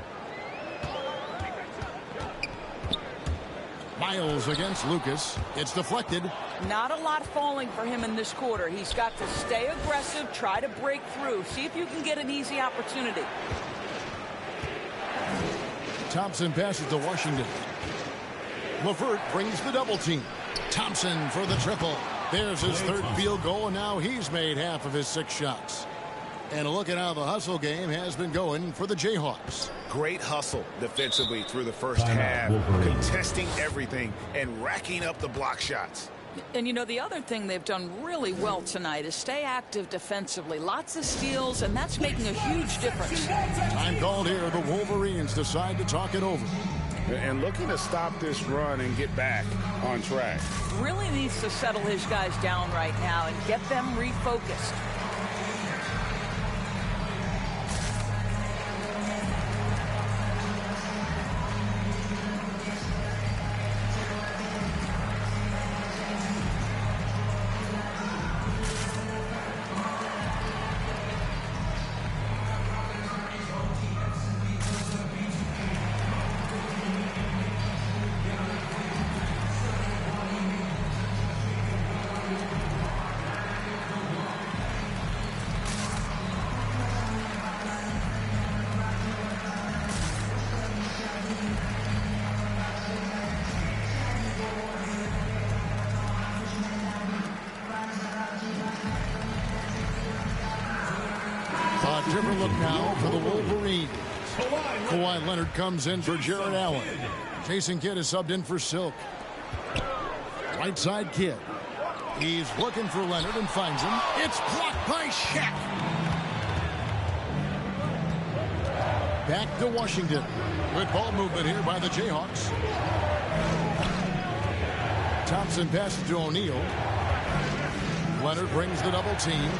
Miles against Lucas. It's deflected. Not a lot falling for him in this quarter. He's got to stay aggressive, try to break through. See if you can get an easy opportunity. Thompson passes to Washington. LeVert brings the double team. Thompson for the triple. There's his 3rd field goal, and now he's made half of his 6 shots. And a look at how the hustle game has been going for the Jayhawks. Great hustle defensively through the first half, contesting everything and racking up the block shots. And, you know, the other thing they've done really well tonight is stay active defensively. Lots of steals, and that's making a huge difference. Time called here. The Wolverines decide to talk it over. And looking to stop this run and get back on track. Really needs to settle his guys down right now and get them refocused. A different look now for the Wolverines. Kawhi Leonard comes in for Jared Allen. Jason Kidd is subbed in for Silk. Right side Kidd. He's looking for Leonard and finds him. It's blocked by Shaq. Back to Washington. Good ball movement here by the Jayhawks. Thompson passes to O'Neal. Leonard brings the double team.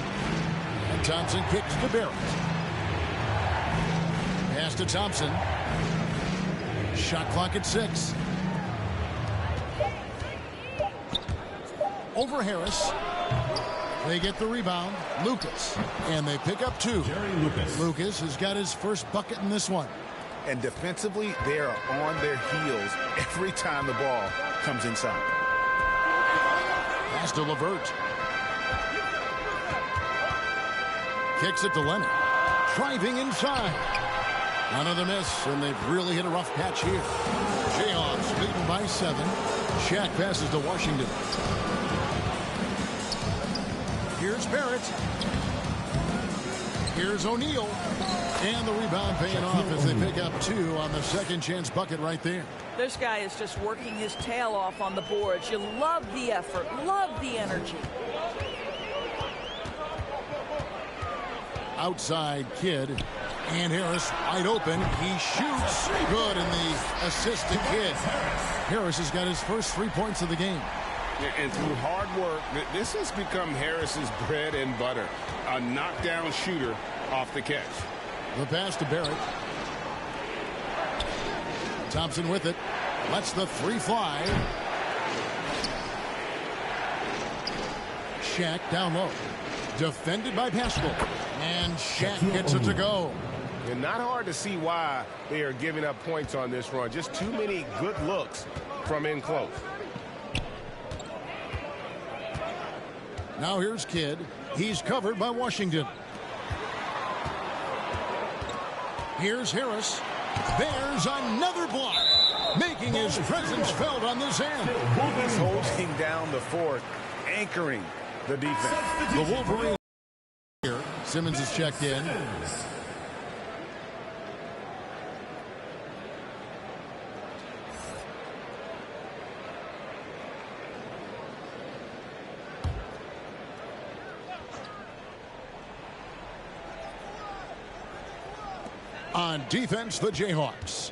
And Thompson kicks to Barrett. Pass to Thompson. Shot clock at 6. Over Harris. They get the rebound. Lucas. And they pick up 2. Lucas has got his first bucket in this one. And defensively, they are on their heels every time the ball comes inside. Pass to LeVert. Kicks it to Leonard. Driving inside. Another miss, and they've really hit a rough patch here. Jayhawks leading by 7. Shaq passes to Washington. Here's Barrett. Here's O'Neal. And the rebound paying off as they pick up 2 on the second chance bucket right there. This guy is just working his tail off on the boards. You love the effort, love the energy. Outside Kidd. And Harris wide open. He shoots. Good, and the assist to Kidd. Harris has got his first 3 points of the game. And through hard work, this has become Harris's bread and butter. A knockdown shooter off the catch. The pass to Barrett. Thompson with it. Lets the 3 fly. Shaq down low. Defended by Pascal. And Shaq gets it to go. And not hard to see why they are giving up points on this run. Just too many good looks from in close. Now here's Kidd. He's covered by Washington. Here's Harris. There's another block. Making his presence felt on this end. He's holding down the fourth, anchoring the defense. The Wolverines here. Simmons is checked in. On defense, the Jayhawks.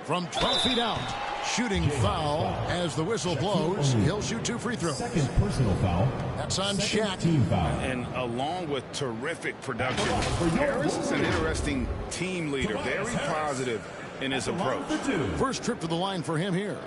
From 12 feet out, shooting foul as the whistle blows. He'll shoot 2 free throws. Second personal foul. That's on Shaq. Team foul. And along with terrific production, Harris is an interesting team leader. Very positive in his approach. First trip to the line for him here.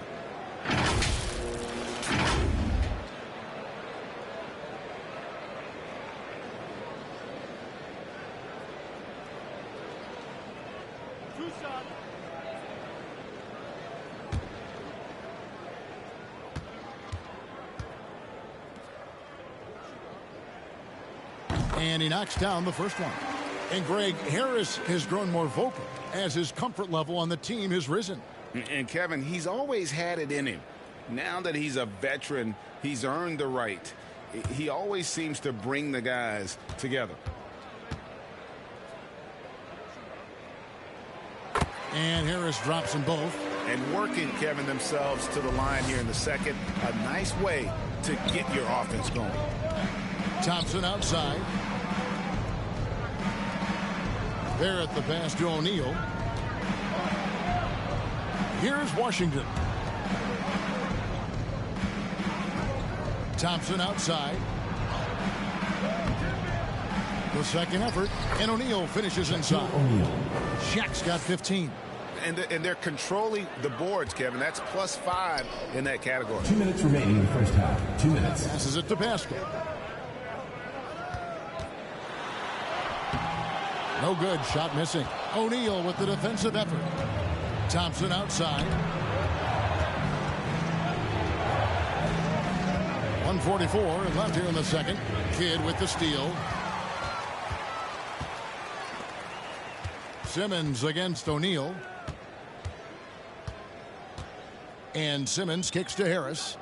And he knocks down the first one. And Greg, Harris has grown more vocal as his comfort level on the team has risen. And Kevin, he's always had it in him. Now that he's a veteran, he's earned the right. He always seems to bring the guys together. And Harris drops them both. And working, Kevin, themselves to the line here in the second. A nice way to get your offense going. Thompson outside. Barrett the pass to O'Neal. Here's Washington. Thompson outside. The second effort, and O'Neal finishes inside. Shaq's got 15. And they're controlling the boards, Kevin. That's +5 in that category. 2 minutes remaining in the first half. 2 minutes. Passes it to Pascal. No good. Shot missing. O'Neal with the defensive effort. Thompson outside. 1:44 left here in the second. Kidd with the steal. Simmons against O'Neal. And Simmons kicks to Harris.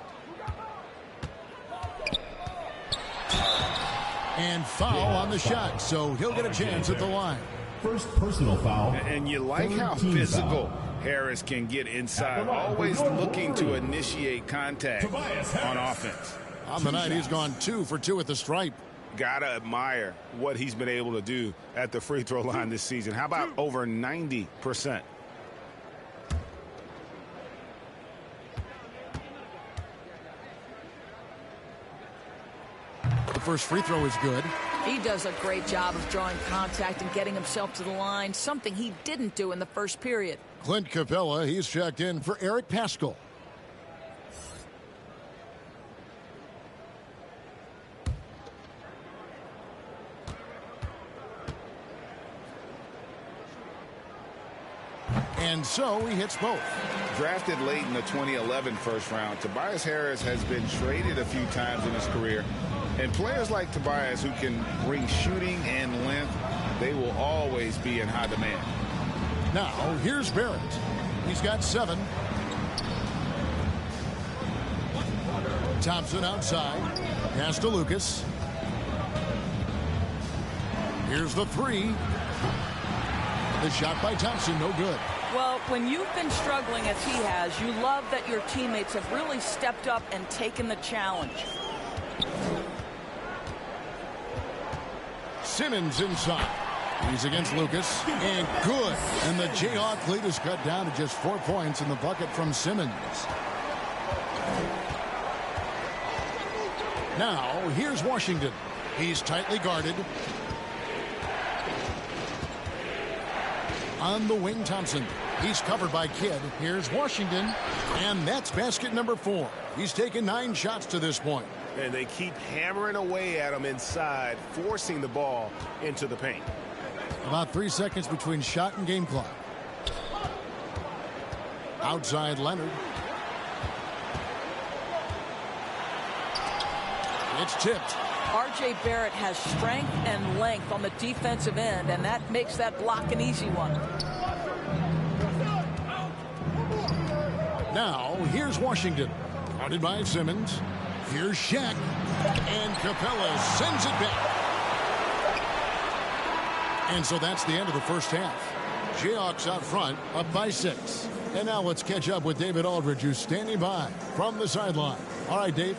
And foul on the shot, so he'll get a chance at the line. First personal foul. And you like how physical Harris can get inside, always looking to initiate contact on offense. On the night, he's gone 2 for 2 at the stripe. Gotta admire what he's been able to do at the free throw line this season. How about over 90%? The first free throw is good. He does a great job of drawing contact and getting himself to the line, something he didn't do in the first period. Clint Capella, he's checked in for Eric Paschall. And so he hits both. Drafted late in the 2011 first round, Tobias Harris has been traded a few times in his career. And players like Tobias who can bring shooting and length, they will always be in high demand. Now, here's Barrett. He's got 7. Thompson outside. Pass to Lucas. Here's the 3. The shot by Thompson, no good. Well, when you've been struggling as he has, you love that your teammates have really stepped up and taken the challenge. Simmons inside. He's against Lucas. And good. And the Jayhawk lead is cut down to just 4 points in the bucket from Simmons. Now, here's Washington. He's tightly guarded. On the wing, Thompson. He's covered by Kidd. Here's Washington. And that's basket number 4. He's taken 9 shots to this point. And they keep hammering away at him inside, forcing the ball into the paint. About 3 seconds between shot and game clock. Outside Leonard. It's tipped. R.J. Barrett has strength and length on the defensive end, and that makes that block an easy one. Now, here's Washington. Guarded by Simmons. Here's Shaq. And Capella sends it back. And so that's the end of the first half. Jayhawks out front, up by 6. And now let's catch up with David Aldridge, who's standing by from the sideline. All right, Dave.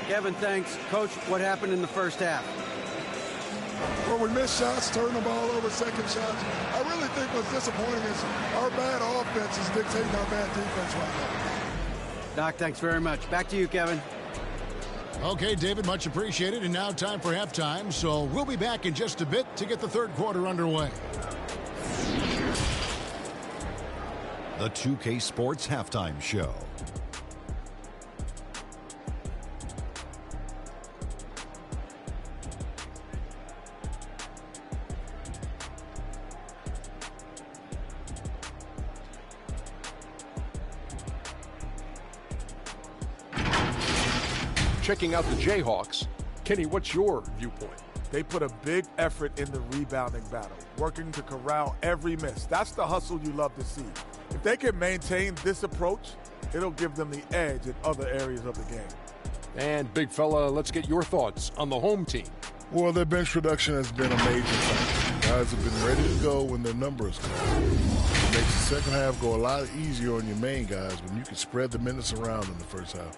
Kevin, thanks. Coach, what happened in the first half? where we miss shots, turn the ball over, second shots. I really think what's disappointing is our bad offense is dictating our bad defense right now. Doc, thanks very much. Back to you, Kevin. Okay, David, much appreciated. And now time for halftime. So we'll be back in just a bit to get the third quarter underway. The 2K Sports Halftime Show. Checking out the Jayhawks. Kenny, what's your viewpoint? They put a big effort in the rebounding battle, working to corral every miss. That's the hustle you love to see. If they can maintain this approach, it'll give them the edge in other areas of the game. And, big fella, let's get your thoughts on the home team. Well, their bench production has been a major factor. Guys have been ready to go when their numbers come. It makes the second half go a lot easier on your main guys when you can spread the minutes around in the first half.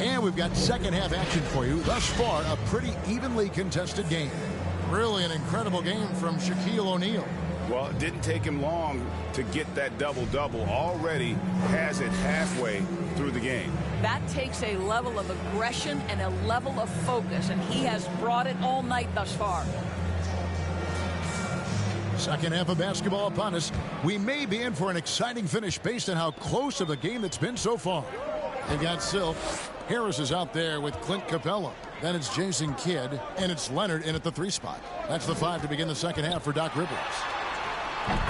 And we've got second half action for you. Thus far, a pretty evenly contested game. Really an incredible game from Shaquille O'Neal. Well, it didn't take him long to get that double-double. Already has it halfway through the game. That takes a level of aggression and a level of focus, and he has brought it all night thus far. Second half of basketball upon us. We may be in for an exciting finish based on how close of a game it's been so far. They got Silk. Harris is out there with Clint Capella. Then it's Jason Kidd, and it's Leonard in at the 3 spot. That's the 5 to begin the second half for Doc Rivers.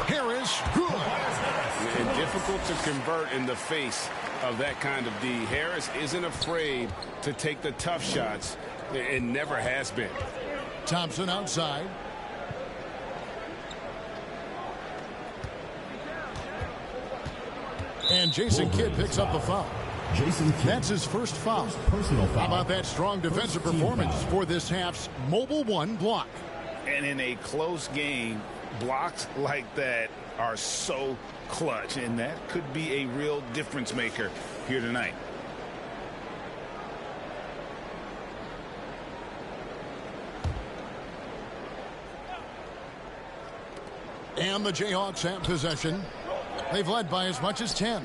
Harris, good. And difficult to convert in the face of that kind of D. Harris isn't afraid to take the tough shots. It never has been. Thompson outside. And Jason Kidd picks up the foul. That's his first foul. Personal foul. How about that strong defensive performance for this half's Mobile One block? And in a close game, blocks like that are so clutch, and that could be a real difference maker here tonight. And the Jayhawks have possession. They've led by as much as 10.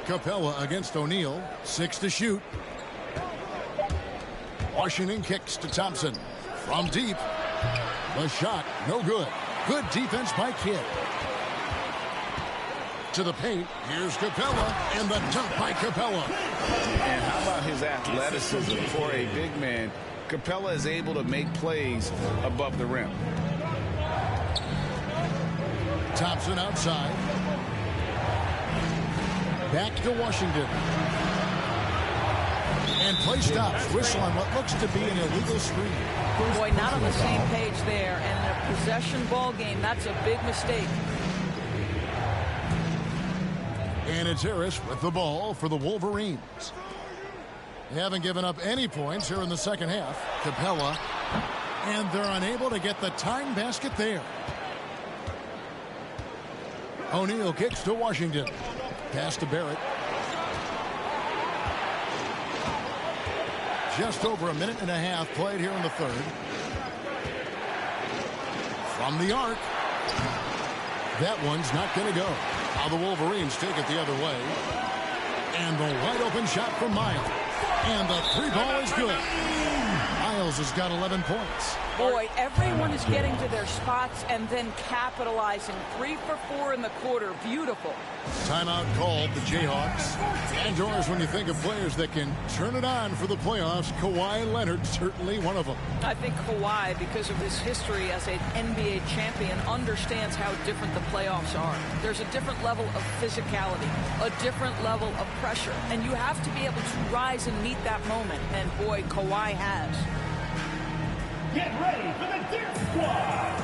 Capella against O'Neal. 6 to shoot. Washington kicks to Thompson. From deep. The shot, no good. Good defense by Kidd. To the paint. Here's Capella. And the dunk by Capella. And how about his athleticism for a big man? Capella is able to make plays above the rim. Thompson outside. Back to Washington. And play stops. Whistle on what looks to be an illegal screen. Boy, not on the same page there. And in a possession ball game, that's a big mistake. And it's Harris with the ball for the Wolverines. They haven't given up any points here in the second half. Capella. And they're unable to get the tying basket there. O'Neal kicks to Washington. Pass to Barrett. Just over a minute and a half played here in the third. From the arc. That one's not going to go. Now the Wolverines take it the other way. And the wide open shot from Miles. And the 3 ball is good. Miles has got 11 points. Boy, everyone is getting to their spots and then capitalizing. 3 for 4 in the quarter. Beautiful. Timeout called the Jayhawks. And Doris, when you think of players that can turn it on for the playoffs, Kawhi Leonard certainly one of them. I think Kawhi, because of his history as an NBA champion, understands how different the playoffs are. There's a different level of physicality, a different level of pressure, and you have to be able to rise and meet that moment. And boy, Kawhi has. Get ready for the Dip Squad!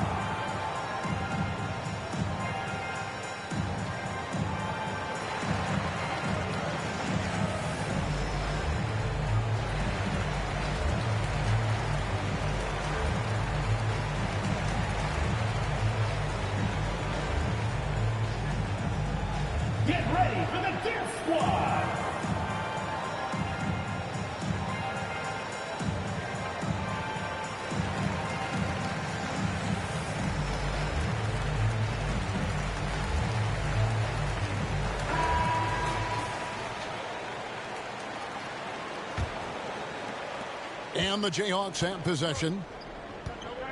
And the Jayhawks have possession.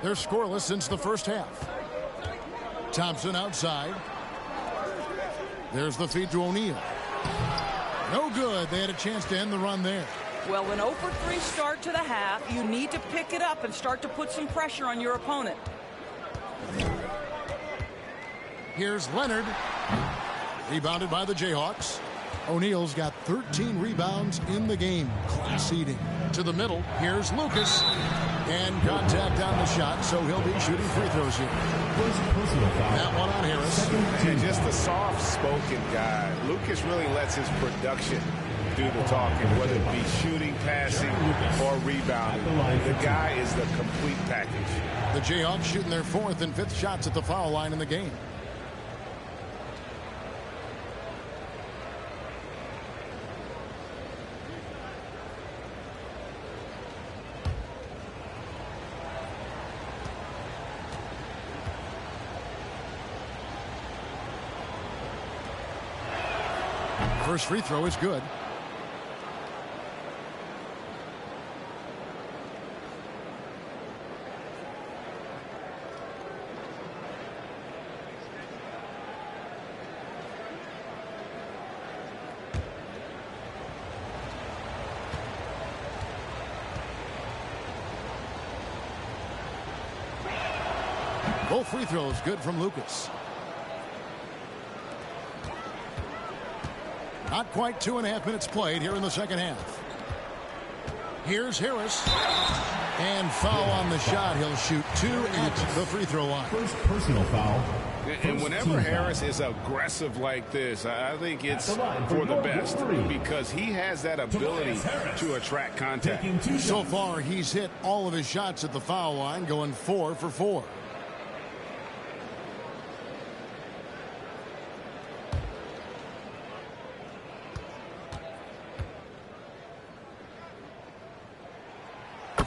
They're scoreless since the first half. Thompson outside. There's the feed to O'Neal. No good. They had a chance to end the run there. Well, an 0-for-3 start to the half, you need to pick it up and start to put some pressure on your opponent. Here's Leonard. Rebounded by the Jayhawks. O'Neal's got 13 rebounds in the game. Class eating. To the middle. Here's Lucas. And contact on the shot, so he'll be shooting free throws here. That one on Harris. And just a soft-spoken guy. Lucas really lets his production do the talking, whether it be shooting, passing, or rebounding. The guy is the complete package. The Jayhawks shooting their 4th and 5th shots at the foul line in the game. First free throw is good. Both free throws good from Lucas. Not quite 2.5 minutes played here in the second half. Here's Harris. And foul on the shot. He'll shoot 2 at the free throw line. First personal foul. And whenever Harris is aggressive like this, I think it's for the best because he has that ability to attract contact. So far, he's hit all of his shots at the foul line, going 4 for 4.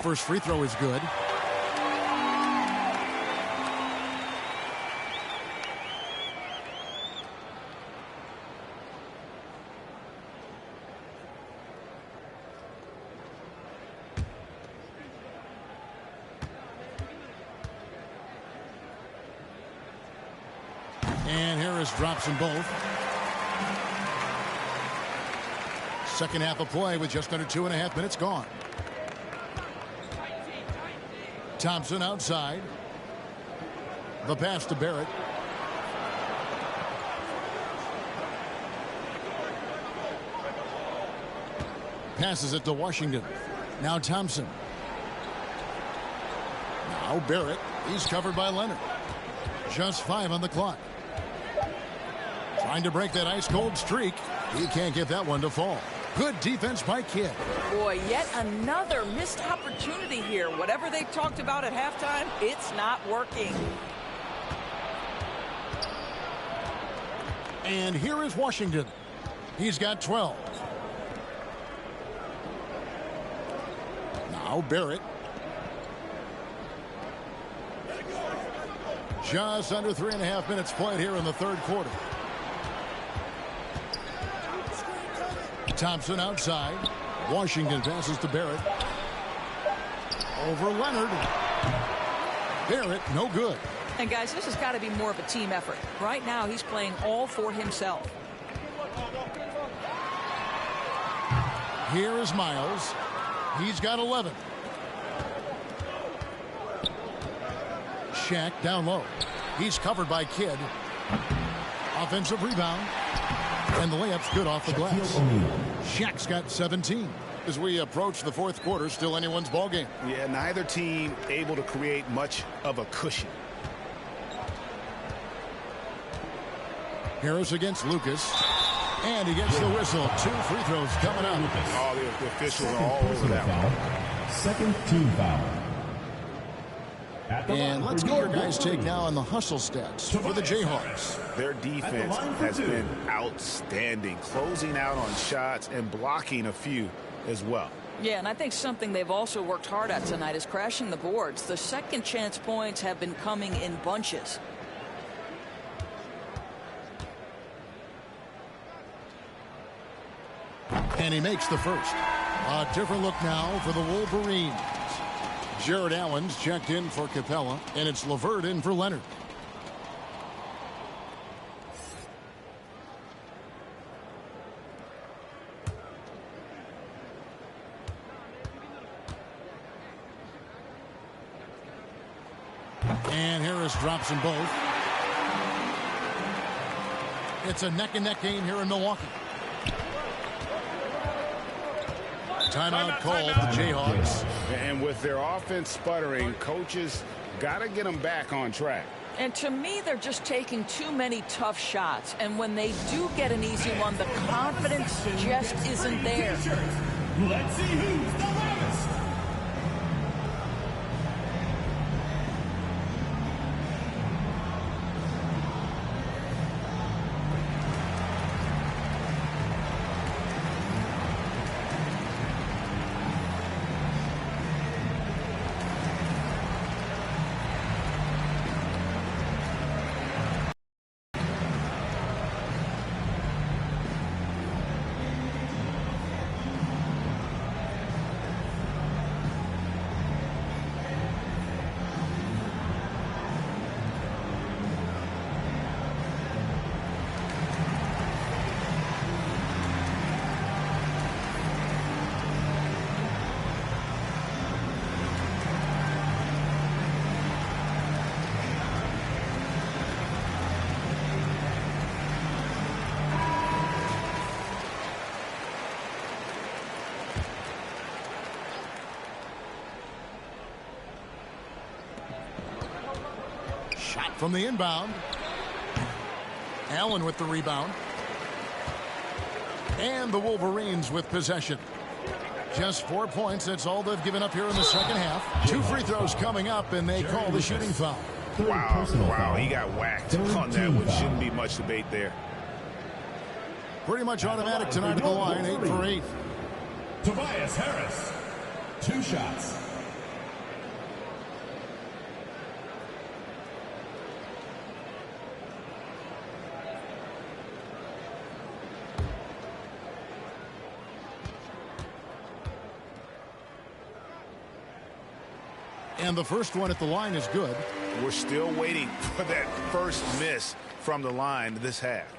First free throw is good. And Harris drops them both. Second half of play with just under 2.5 minutes gone. Thompson outside. The pass to Barrett. Passes it to Washington. Now Thompson. Now Barrett. He's covered by Leonard. Just 5 on the clock. Trying to break that ice-cold streak. He can't get that one to fall. Good defense by Kidd. Boy, yet another missed opportunity here. Whatever they talked about at halftime, it's not working. And here is Washington. He's got 12. Now Barrett. Just under 3.5 minutes played here in the third quarter. Thompson outside. Washington passes to Barrett. Over Leonard. Barrett, no good. And guys, this has got to be more of a team effort. Right now, he's playing all for himself. Here is Miles. He's got 11. Shaq down low. He's covered by Kidd. Offensive rebound. And the layup's good off the glass. Shaq's got 17. As we approach the fourth quarter, still anyone's ball game. Yeah, neither team able to create much of a cushion. Harris against Lucas. And he gets the whistle. 2 free throws coming up. All the officials are all over that one. Second team foul. And let's get your guys' take now on the hustle stats for the Jayhawks. Their defense has been outstanding, closing out on shots and blocking a few as well. Yeah, and I think something they've also worked hard at tonight is crashing the boards. The second chance points have been coming in bunches. And he makes the first. A different look now for the Wolverines. Jared Allen's checked in for Capella, and it's LeVert in for Leonard. And Harris drops them both. It's a neck-and-neck game here in Milwaukee. Timeout called the Jayhawks. And with their offense sputtering, coaches got to get them back on track. And to me, they're just taking too many tough shots. And when they do get an easy one, the confidence just isn't there. Let's see who's the loudest. Shot from the inbound. Allen with the rebound. And the Wolverines with possession. Just 4 points. That's all they've given up here in the second half. 2 free throws coming up, and they call the shooting foul. Wow, he got whacked on that one. Shouldn't be much debate there. Pretty much automatic tonight at the line, 8 for 8. Tobias Harris, 2 shots. And the first one at the line is good. We're still waiting for that first miss from the line this half.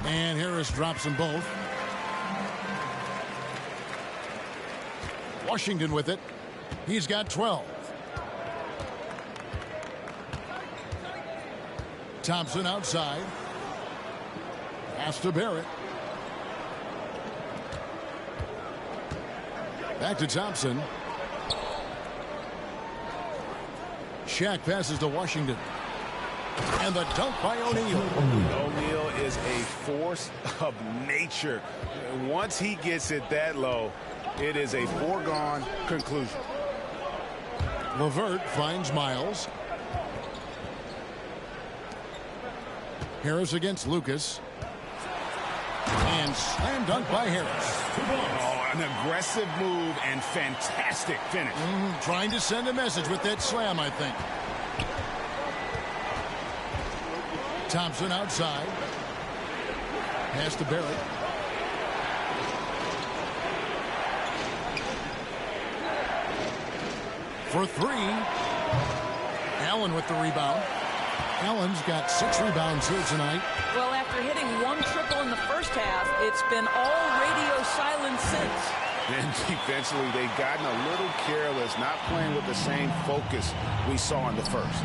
And Harris drops them both. Washington with it. He's got 12. Thompson outside. Pass to Barrett. Back to Thompson. Shaq passes to Washington. And the dunk by O'Neal. O'Neal is a force of nature. Once he gets it that low, it is a foregone conclusion. LeVert finds Miles. Harris against Lucas. And slam dunk by Harris. Oh, an aggressive move and fantastic finish. Trying to send a message with that slam, I think. Thompson outside. Pass to Barrett. For 3. Allen with the rebound. Allen's got 6 rebounds here tonight. Well, after hitting 1 triple in the first half, it's been all radio silence since. And defensively, they've gotten a little careless, not playing with the same focus we saw in the first.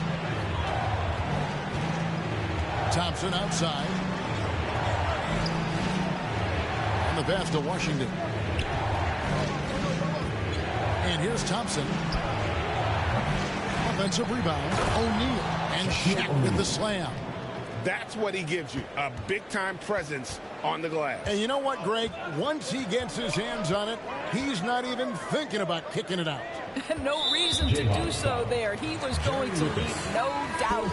Thompson outside. And the pass to Washington. And here's Thompson. Offensive rebound. O'Neal. And Shaq with the slam. That's what he gives you, a big-time presence on the glass. And you know what, Greg? Once he gets his hands on it, he's not even thinking about kicking it out. No reason to do so there. He was going to leave, no doubt.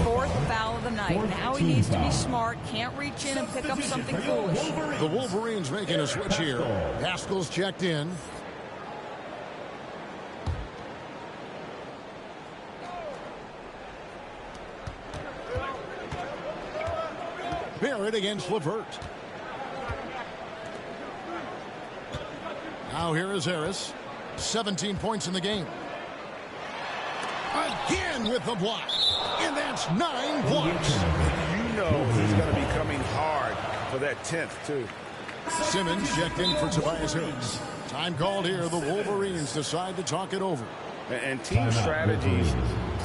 4th foul of the night. Now he needs to be smart, can't reach in and pick up something foolish. The Wolverines making a switch here. Haskell's checked in. Barrett against LeVert. Now here is Harris. 17 points in the game. Again with the block. And that's 9 points. You know he's going to be coming hard for that 10th, too. Simmons checked in for Tobias Harris. Time called here. The Wolverines decide to talk it over. And team strategies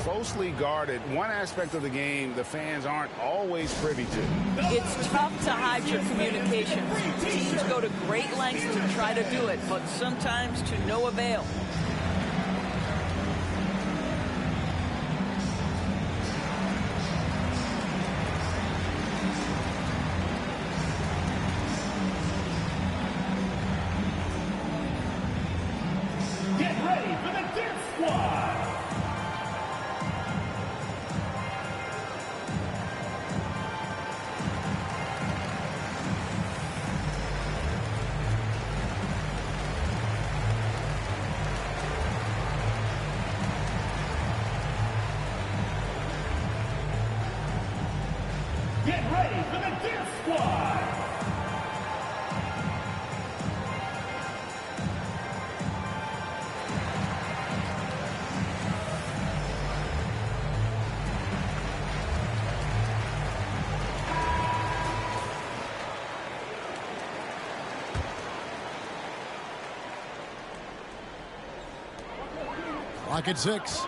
closely guarded. One aspect of the game the fans aren't always privy to. It's tough to hide your communication. Teams go to great lengths to try to do it, but sometimes to no avail. Get ready for the Dip Squad. Get ready for the Dip Squad. Clock at 6.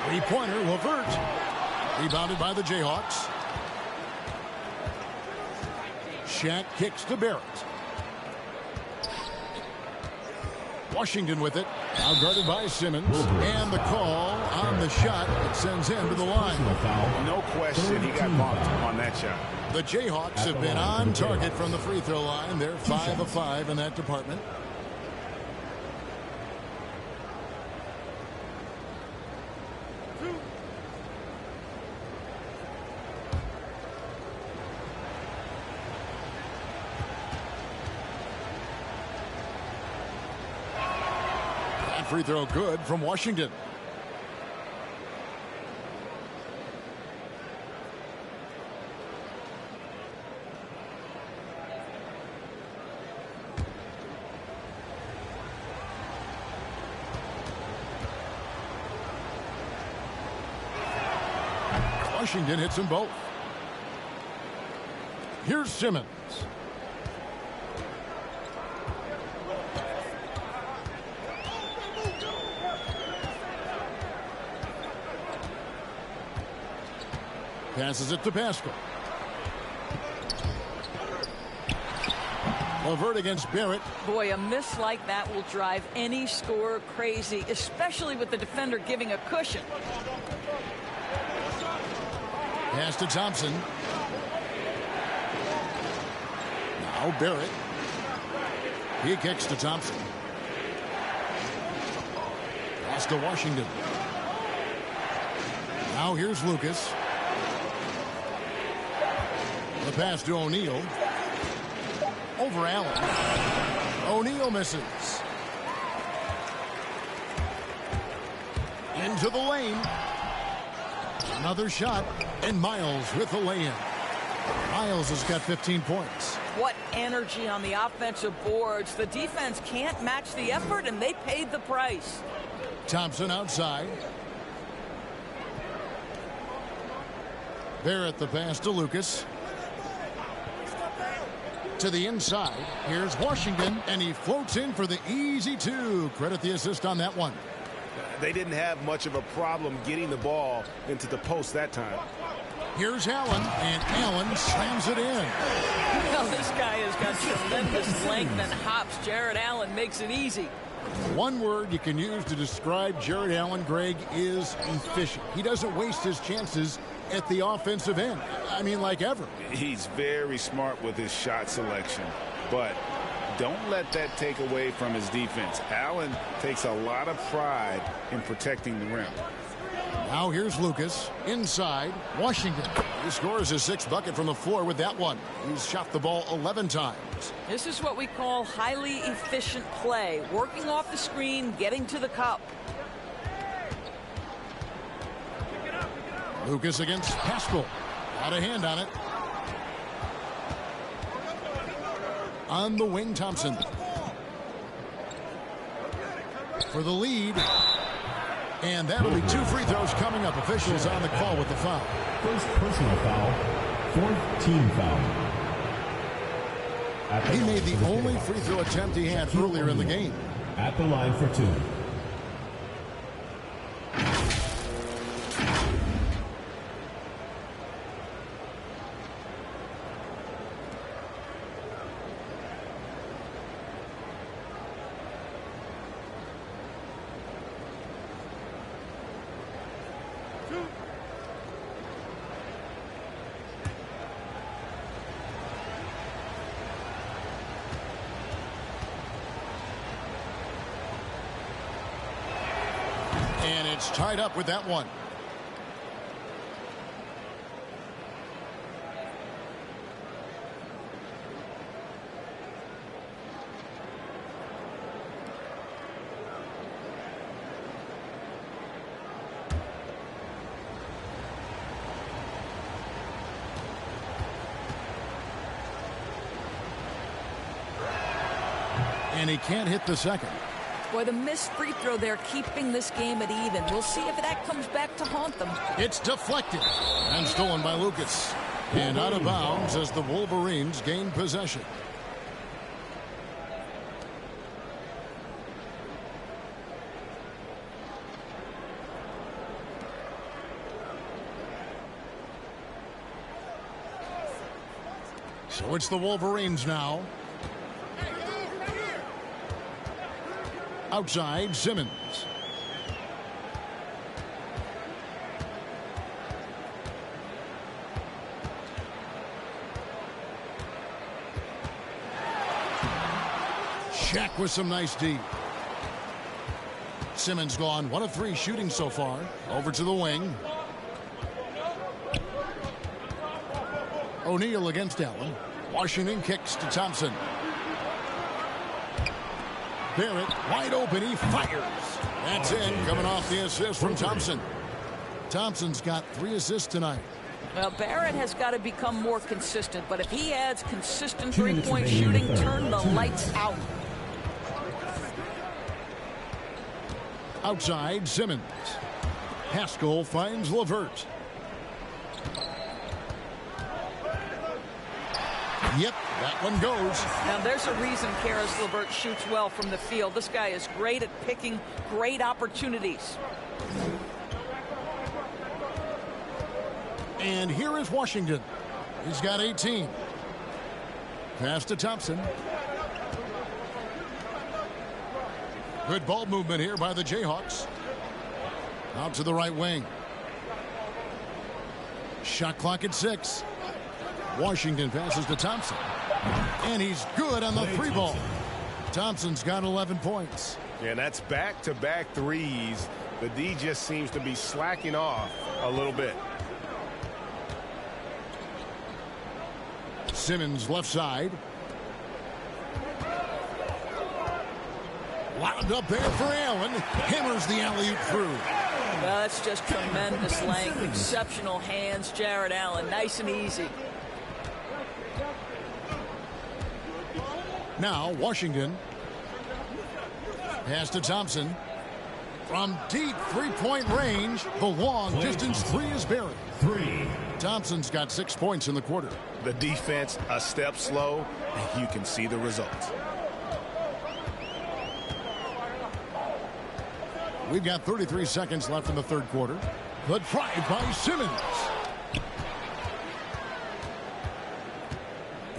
Three-pointer, LeVert. Rebounded by the Jayhawks. Shaq kicks to Barrett. Washington with it. Now guarded by Simmons. And the call on the shot. It sends him to the line. No question he got bumped on that shot. The Jayhawks have been on target from the free throw line. They're 5 of 5 in that department. Free throw good from Washington. Washington hits them both. Here's Simmons. Passes it to Pascal. LeVert against Barrett. Boy, a miss like that will drive any scorer crazy, especially with the defender giving a cushion. Pass to Thompson. Now Barrett. He kicks to Thompson. Pass to Washington. Now here's Lucas. The pass to O'Neal. Over Allen. O'Neal misses. Into the lane. Another shot. And Miles with the lay-in. Miles has got 15 points. What energy on the offensive boards. The defense can't match the effort, and they paid the price. Thompson outside. Barrett the pass to Lucas. To the inside. Here's Washington, and he floats in for the easy 2. Credit the assist on that one. They didn't have much of a problem getting the ball into the post that time. Here's Allen, and Allen slams it in. Well, this guy has got tremendous length and hops. Jared Allen makes it easy. One word you can use to describe Jared Allen, Greg, is efficient. He doesn't waste his chances at the offensive end. I mean, like ever. He's very smart with his shot selection, but don't let that take away from his defense. Allen takes a lot of pride in protecting the rim. Now here's Lucas inside Washington. He scores his 6th bucket from the floor with that one. He's shot the ball 11 times. This is what we call highly efficient play. Working off the screen, getting to the cup. Lucas against Pascal. Got a hand on it. On the wing, Thompson. For the lead. And that'll be 2 free throws coming up. Officials on the call with the foul. First personal foul, 4th team foul. He made the only free throw attempt he had earlier in the game. At the line for 2. And it's tied up with that one. And he can't hit the second. Boy, the missed free throw there keeping this game at even. We'll see if that comes back to haunt them. It's deflected and stolen by Lucas. And out of bounds as the Wolverines gain possession. So it's the Wolverines now. Outside, Simmons. Shaq with some nice D. Simmons gone 1 of 3 shooting so far. Over to the wing. O'Neal against Allen. Washington kicks to Thompson. Barrett wide open. He fires. That's in. Coming off the assist from Thompson. Thompson's got 3 assists tonight. Well, Barrett has got to become more consistent, but if he adds consistent three-point shooting, turn the lights out. Outside, Simmons. Haskell finds LeVert. Yep, that one goes. Now, there's a reason Karis LeVert shoots well from the field. This guy is great at picking great opportunities. And here is Washington. He's got 18. Pass to Thompson. Good ball movement here by the Jayhawks. Out to the right wing. Shot clock at 6. Washington passes to Thompson. And he's good on the 3 ball. Thompson's got 11 points. Yeah, and that's back-to-back threes. The D just seems to be slacking off a little bit. Simmons left side. Wound up there for Allen. Hammers the alley-oop through. Well, that's just tremendous length. Exceptional hands, Jared Allen. Nice and easy. Now Washington. Pass to Thompson. From deep three-point range, the long distance 3 is buried. 3. Thompson's got 6 points in the quarter. The defense a step slow, and you can see the results. We've got 33 seconds left in the 3rd quarter. The drive by Simmons.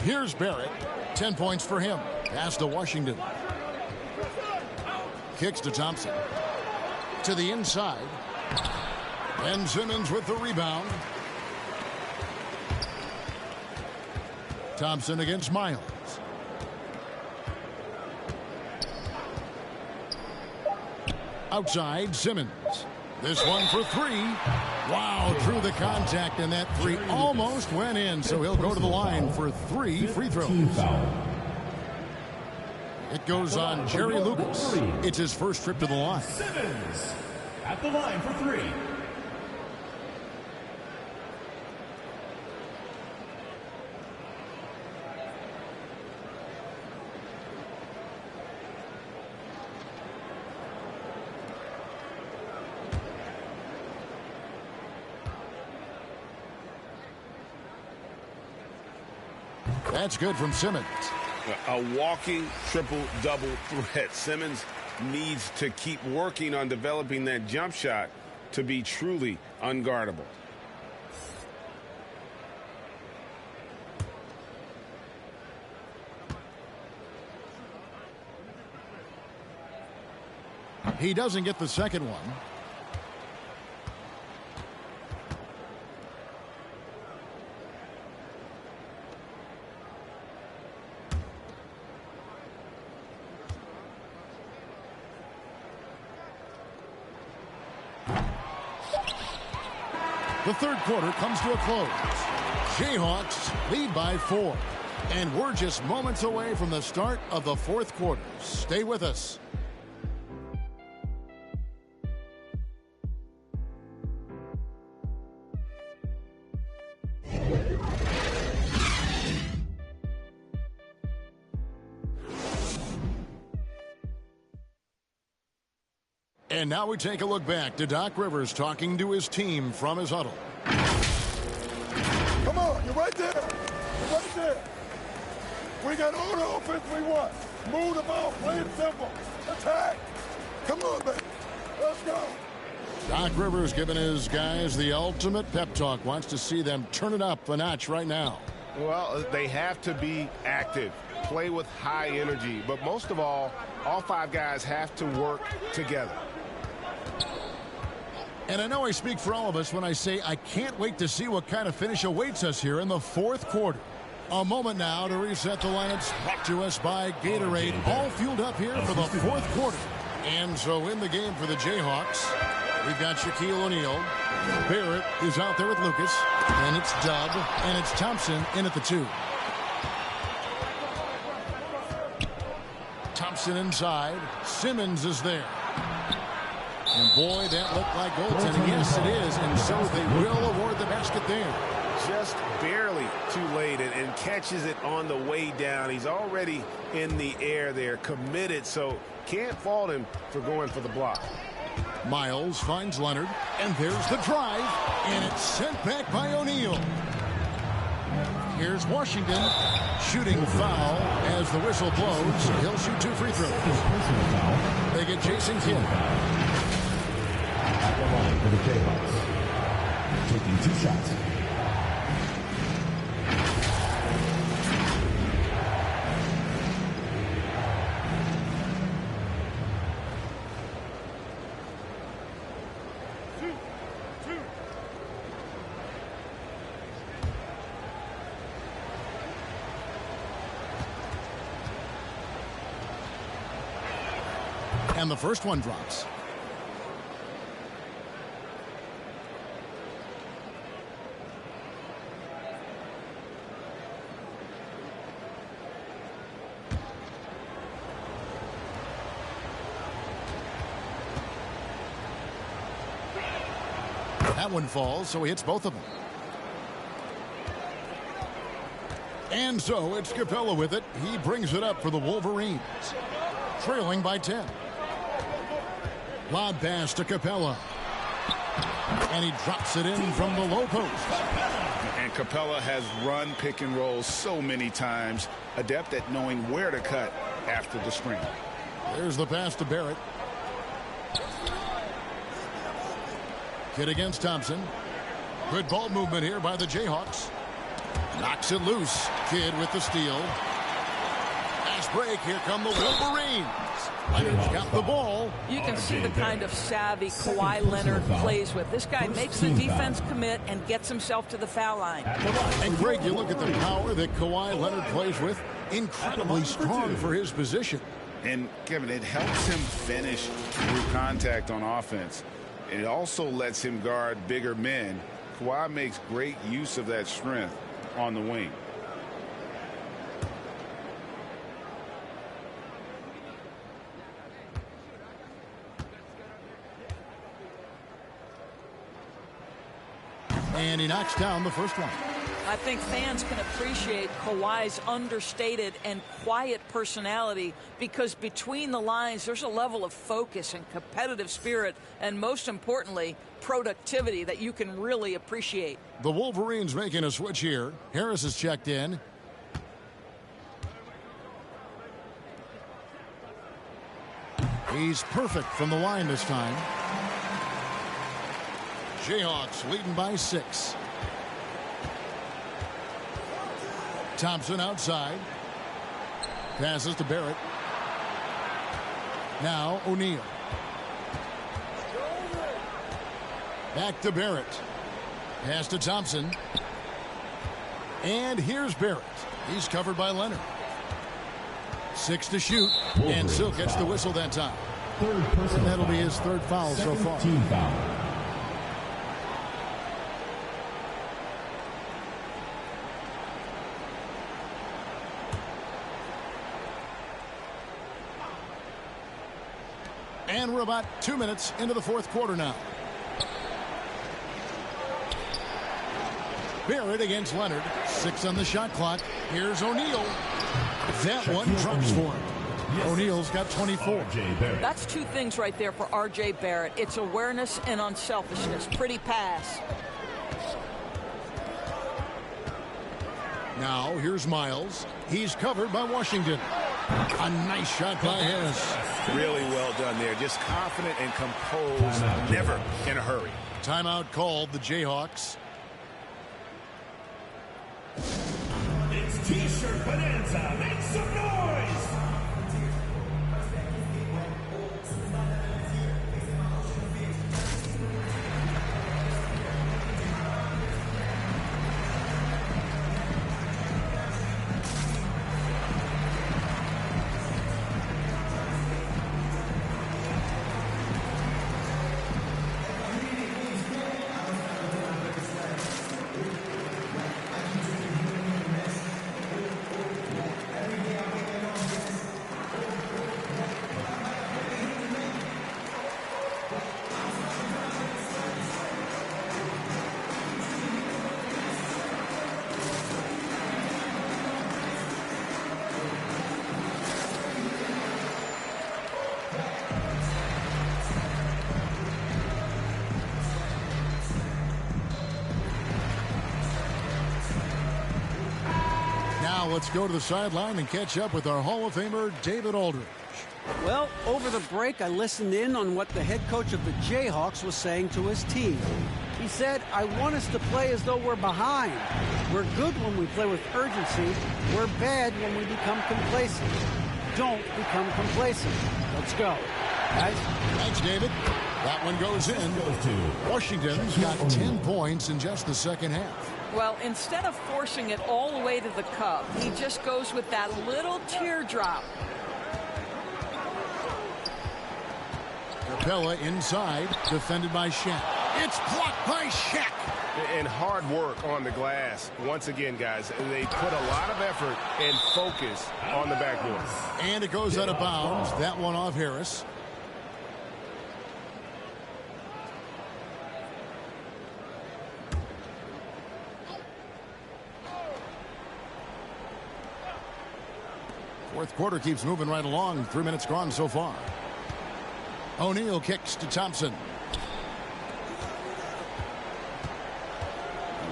Here's Barrett. 10 points for him. Pass to Washington. Kicks to Thompson. To the inside. Ben Simmons with the rebound. Thompson against Miles. Outside, Simmons. This one for 3. Wow, through the contact, and that 3 almost went in, so he'll go to the line for 3 free throws. It goes on Jerry Lucas. It's his first trip to the line. Simmons at the line for 3. That's good from Simmons. A walking triple-double threat. Simmons needs to keep working on developing that jump shot to be truly unguardable. He doesn't get the second one. The third quarter comes to a close. Jayhawks lead by 4. And we're just moments away from the start of the fourth quarter. Stay with us. And now we take a look back to Doc Rivers talking to his team from his huddle. Come on, you're right there. You're right there. We got all the offense we want. Move the ball, play it simple. Attack. Come on, baby. Let's go. Doc Rivers giving his guys the ultimate pep talk. Wants to see them turn it up a notch right now. Well, they have to be active, play with high energy. But most of all 5 guys have to work together. And I know I speak for all of us when I say I can't wait to see what kind of finish awaits us here in the fourth quarter. A moment now to reset the lineups, brought to us by Gatorade, all fueled up here for the fourth quarter. And so in the game for the Jayhawks, we've got Shaquille O'Neal. Barrett is out there with Lucas. And it's Dub, and it's Thompson in at the 2. Thompson inside. Simmons is there. And boy, that looked like goaltending. Yes, it is. And so they will award the basket there. Just barely too late and catches it on the way down. He's already in the air there, committed, so can't fault him for going for the block. Miles finds Leonard, and there's the drive, and it's sent back by O'Neal. Here's Washington shooting foul as the whistle blows. He'll shoot 2 free throws. They get Jason Kidd. At the line for the Jayhawks, taking 2 shots. And the first one drops. That one falls, so he hits both of them. And so it's Capella with it. He brings it up for the Wolverines. Trailing by 10. Lob pass to Capella. And he drops it in from the low post. And Capella has run pick and roll so many times, adept at knowing where to cut after the screen. There's the pass to Barrett. Kidd against Thompson. Good ball movement here by the Jayhawks. Knocks it loose. Kidd with the steal. Fast break. Here come the Wolverines. Leonard's got the ball. You can see the kind of savvy Kawhi Leonard plays with. This guy makes the defense commit and gets himself to the foul line. And Greg, you look at the power that Kawhi Leonard plays with. Incredibly strong for his position. And Kevin, it helps him finish through contact on offense. It also lets him guard bigger men. Kawhi makes great use of that strength on the wing. And he knocks down the first one. I think fans can appreciate Kawhi's understated and quiet personality because between the lines there's a level of focus and competitive spirit and most importantly productivity that you can really appreciate. The Wolverines making a switch here. Harris is checked in. He's perfect from the line this time. Jayhawks leading by 6. Thompson outside. Passes to Barrett. Now O'Neal. Back to Barrett. Pass to Thompson. And here's Barrett. He's covered by Leonard. 6 to shoot. And still gets the whistle that time. And that'll be his 3rd foul so far. Team foul. And we're about 2 minutes into the 4th quarter now. Barrett against Leonard. 6 on the shot clock. Here's O'Neal. That one drops for him. O'Neal's got 24. That's 2 things right there for R.J. Barrett. It's awareness and unselfishness. Pretty pass. Now here's Miles. He's covered by Washington. A nice shot by Harris. Really well done there. Just confident and composed. Never in a hurry. Timeout called the Jayhawks. It's T-shirt Bonanza. Make some noise. Let's go to the sideline and catch up with our Hall of Famer, David Aldridge. Well, over the break, I listened in on what the head coach of the Jayhawks was saying to his team. He said, I want us to play as though we're behind. We're good when we play with urgency. We're bad when we become complacent. Don't become complacent. Let's go. Guys. Thanks, David. That one goes in. Washington's got 10 points in just the second half. Well, instead of forcing it all the way to the cup, he just goes with that little teardrop. Capella inside, defended by Shaq. It's blocked by Shaq. And hard work on the glass. Once again, guys, they put a lot of effort and focus on the backboard. And it goes out of bounds. That one off Harris. Fourth quarter keeps moving right along. 3 minutes gone so far. O'Neal kicks to Thompson.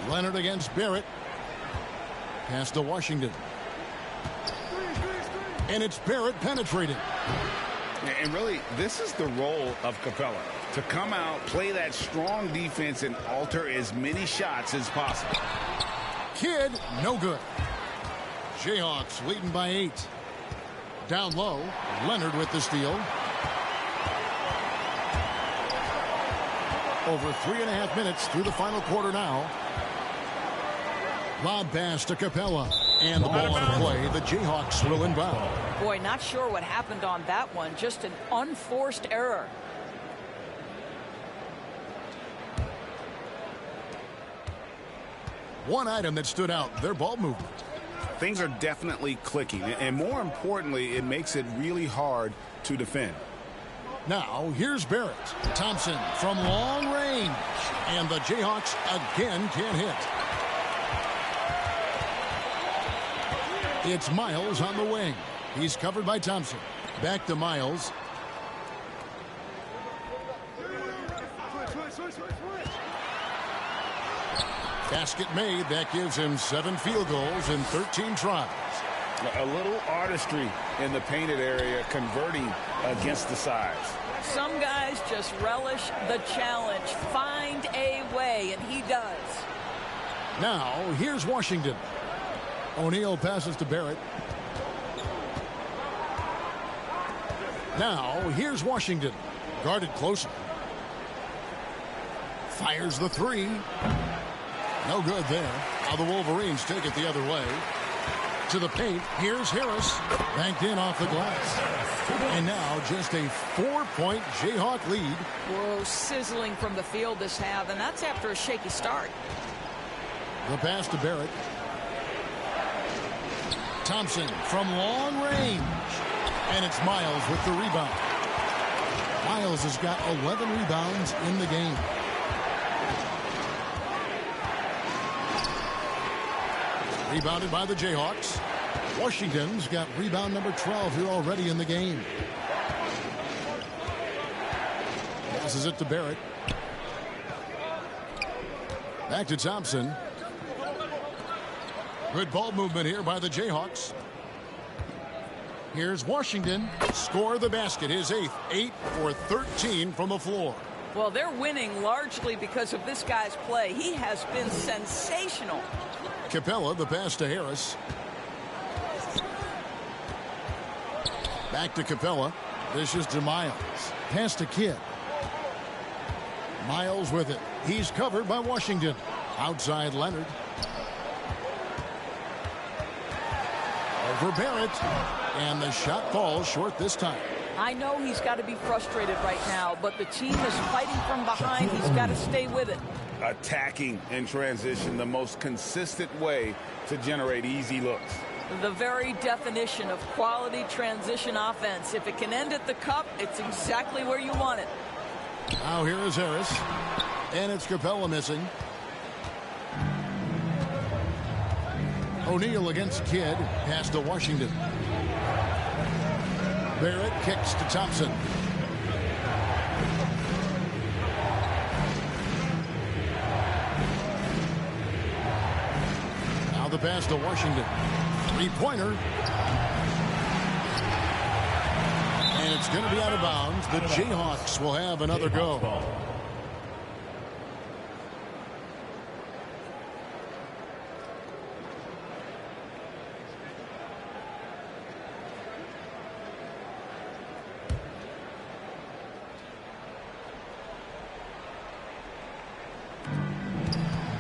Leonard against Barrett. Pass to Washington. And it's Barrett penetrating. And really, this is the role of Capella. To come out, play that strong defense, and alter as many shots as possible. Kidd, no good. Jayhawks leading by 8. Down low, Leonard with the steal. Over 3.5 minutes through the final quarter now. Lob pass to Capella. And the ball out of play. The Jayhawks will inbound. Boy, not sure what happened on that one. Just an unforced error. One item that stood out, their ball movement. Things are definitely clicking, and more importantly, it makes it really hard to defend. Now, here's Barrett. Thompson from long range. And the Jayhawks again can't hit. It's Miles on the wing. He's covered by Thompson. Back to Miles. Basket made. That gives him 7 field goals in 13 tries. A little artistry in the painted area, converting against the size. Some guys just relish the challenge. Find a way, and he does. Now, here's Washington. O'Neal passes to Barrett. Now, here's Washington. Guarded closer. Fires the three. No good there. Now the Wolverines take it the other way. To the paint. Here's Harris. Banked in off the glass. And now just a 4-point Jayhawk lead. Whoa, sizzling from the field this half, and that's after a shaky start. The pass to Barrett. Thompson from long range. And it's Miles with the rebound. Miles has got 11 rebounds in the game. Rebounded by the Jayhawks. Washington's got rebound number 12 here already in the game. Passes it to Barrett. Back to Thompson. Good ball movement here by the Jayhawks. Here's Washington. Score the basket. His 8th. 8 for 13 from the floor. Well, they're winning largely because of this guy's play. He has been sensational. Capella, the pass to Harris. Back to Capella. This is to Miles. Pass to Kidd. Miles with it. He's covered by Washington. Outside Leonard. Over Barrett. And the shot falls short this time. I know he's got to be frustrated right now, but the team is fighting from behind. He's got to stay with it. Attacking in transition, the most consistent way to generate easy looks. The very definition of quality transition offense. If it can end at the cup, it's exactly where you want it. Now here is Harris. And it's Capella missing. O'Neal against Kidd. Pass to Washington. Barrett kicks to Thompson. Now the pass to Washington. Three-pointer. And it's going to be out of bounds. The Jayhawks will have another go.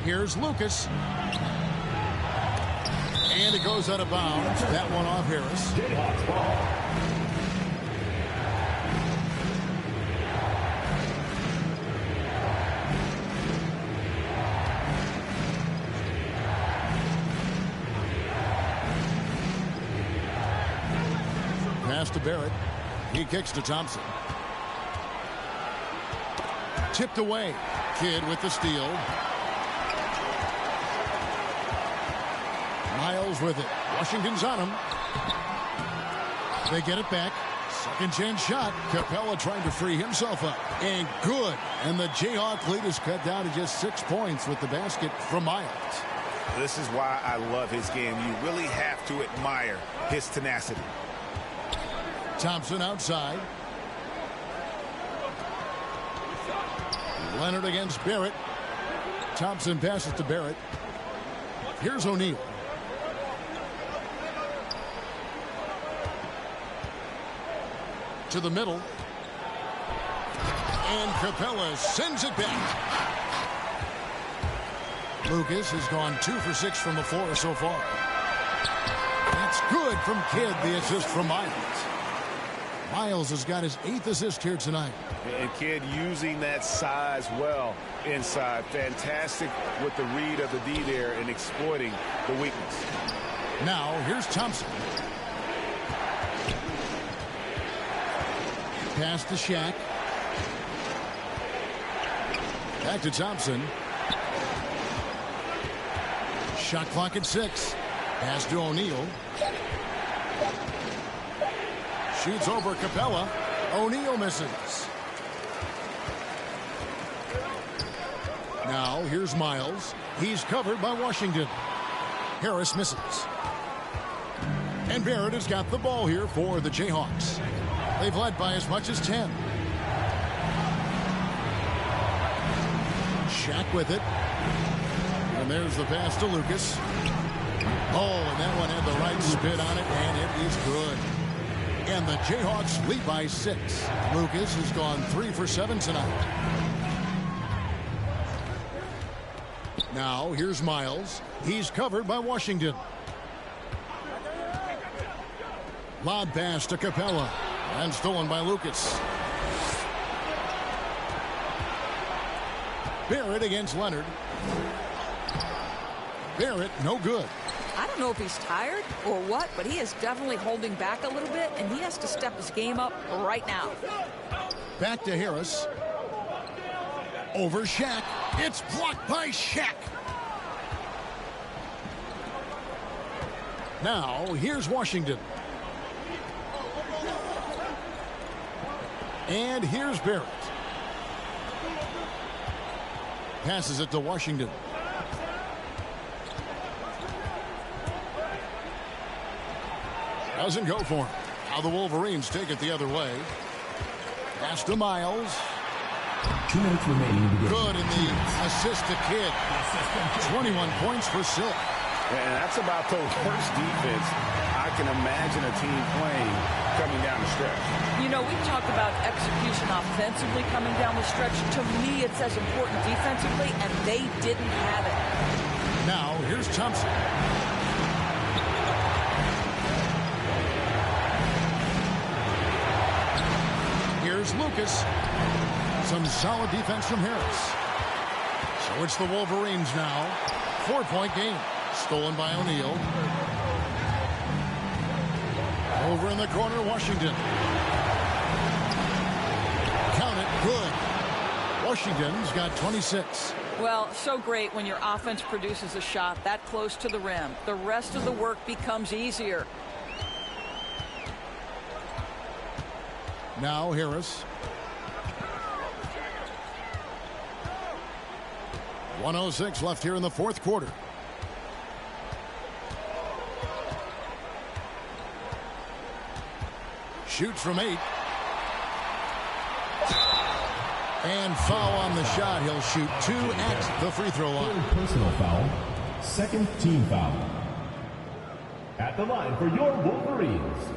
Here's Lucas. And it goes out of bounds. That one off Harris. Pass to Barrett. He kicks to Thompson. Tipped away. Kidd with the steal. Miles with it. Washington's on him. They get it back. Second chance shot. Capella trying to free himself up. And good. And the Jayhawk lead is cut down to just 6 points with the basket from Miles. This is why I love his game. You really have to admire his tenacity. Thompson outside. Leonard against Barrett. Thompson passes to Barrett. Here's O'Neal. To the middle. And Capella sends it back. Lucas has gone 2 for 6 from the floor so far. That's good from Kidd, the assist from Miles. Miles has got his 8th assist here tonight. And Kidd using that size well inside. Fantastic with the read of the D there and exploiting the weakness. Now here's Thompson. Pass to Shaq. Back to Thompson. Shot clock at 6. Pass to O'Neal. Shoots over Capella. O'Neal misses. Now here's Miles. He's covered by Washington. Harris misses. And Barrett has got the ball here for the Jayhawks. They've led by as much as 10. Shaq with it. And there's the pass to Lucas. Oh, and that one had the right spin on it, and it is good. And the Jayhawks lead by 6. Lucas has gone 3 for 7 tonight. Now, here's Miles. He's covered by Washington. Lob pass to Capella. And stolen by Lucas. Barrett against Leonard. Barrett, no good. I don't know if he's tired or what, but he is definitely holding back a little bit, and he has to step his game up right now. Back to Harris. Over Shaq. It's blocked by Shaq. Now, here's Washington. And here's Barrett. Passes it to Washington. Doesn't go for him. Now the Wolverines take it the other way. Pass to Miles. 2 minutes remaining. Good in the assist to Kidd. 21 points for Silk. And that's about the worst defense I can imagine a team playing coming down the stretch. You know, we talked about execution offensively coming down the stretch. To me, it's as important defensively, and they didn't have it. Now, here's Thompson. Here's Lucas. Some solid defense from Harris. So it's the Wolverines now. 4-point game. Stolen by O'Neal. Over in the corner, Washington. Count it, good. Washington's got 26. Well, so great when your offense produces a shot that close to the rim. The rest of the work becomes easier. Now Harris. 1:06 left here in the fourth quarter. Shoots from 8. And foul on the shot. He'll shoot 2 at the free throw line. Personal foul. Second team foul. At the line for your Wolverines,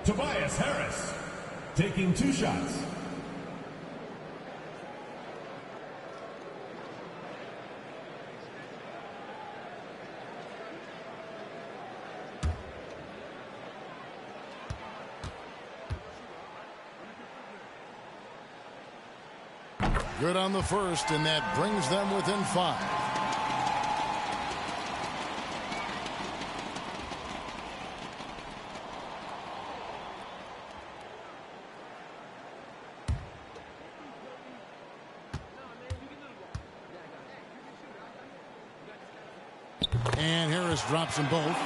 Tobias Harris, taking 2 shots. Good on the first, and that brings them within 5. And Harris drops them both.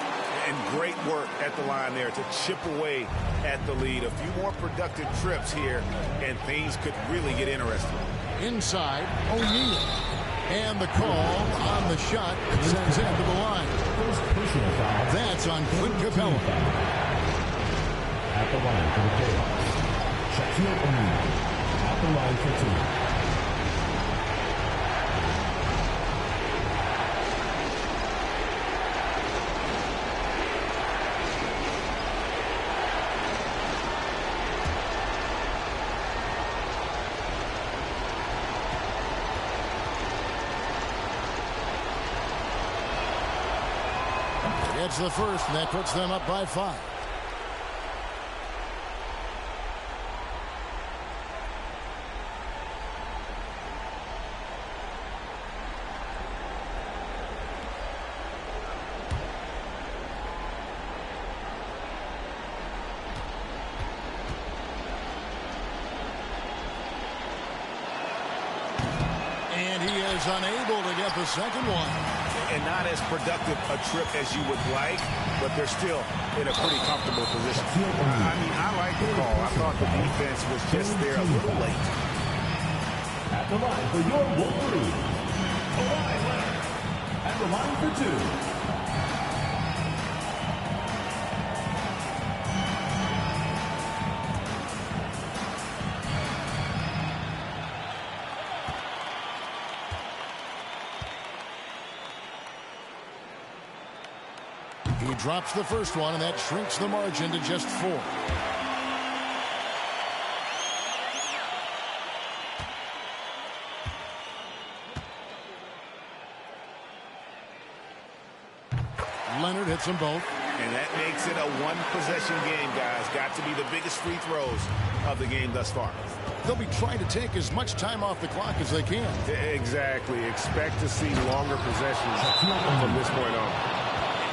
And great work at the line there to chip away at the lead. A few more productive trips here, and things could really get interesting. Inside, O'Neal. And the call on the shot sends him to the line. That's on Clint Capella. At the line for the Jayhawks, Shaquille O'Neal. At the line for 2. It's the first, and that puts them up by 5. And he is unable to get the second one. And not as productive a trip as you would like, but they're still in a pretty comfortable position. I mean, I like the call. I thought the defense was just there a little late. At the line for your Wolverines, Kawhi Leonard. At the line for 2. He drops the first one, and that shrinks the margin to just 4. Leonard hits them both. And that makes it a one-possession game, guys. Got to be the biggest free throws of the game thus far. They'll be trying to take as much time off the clock as they can. Exactly. Expect to see longer possessions from this point on.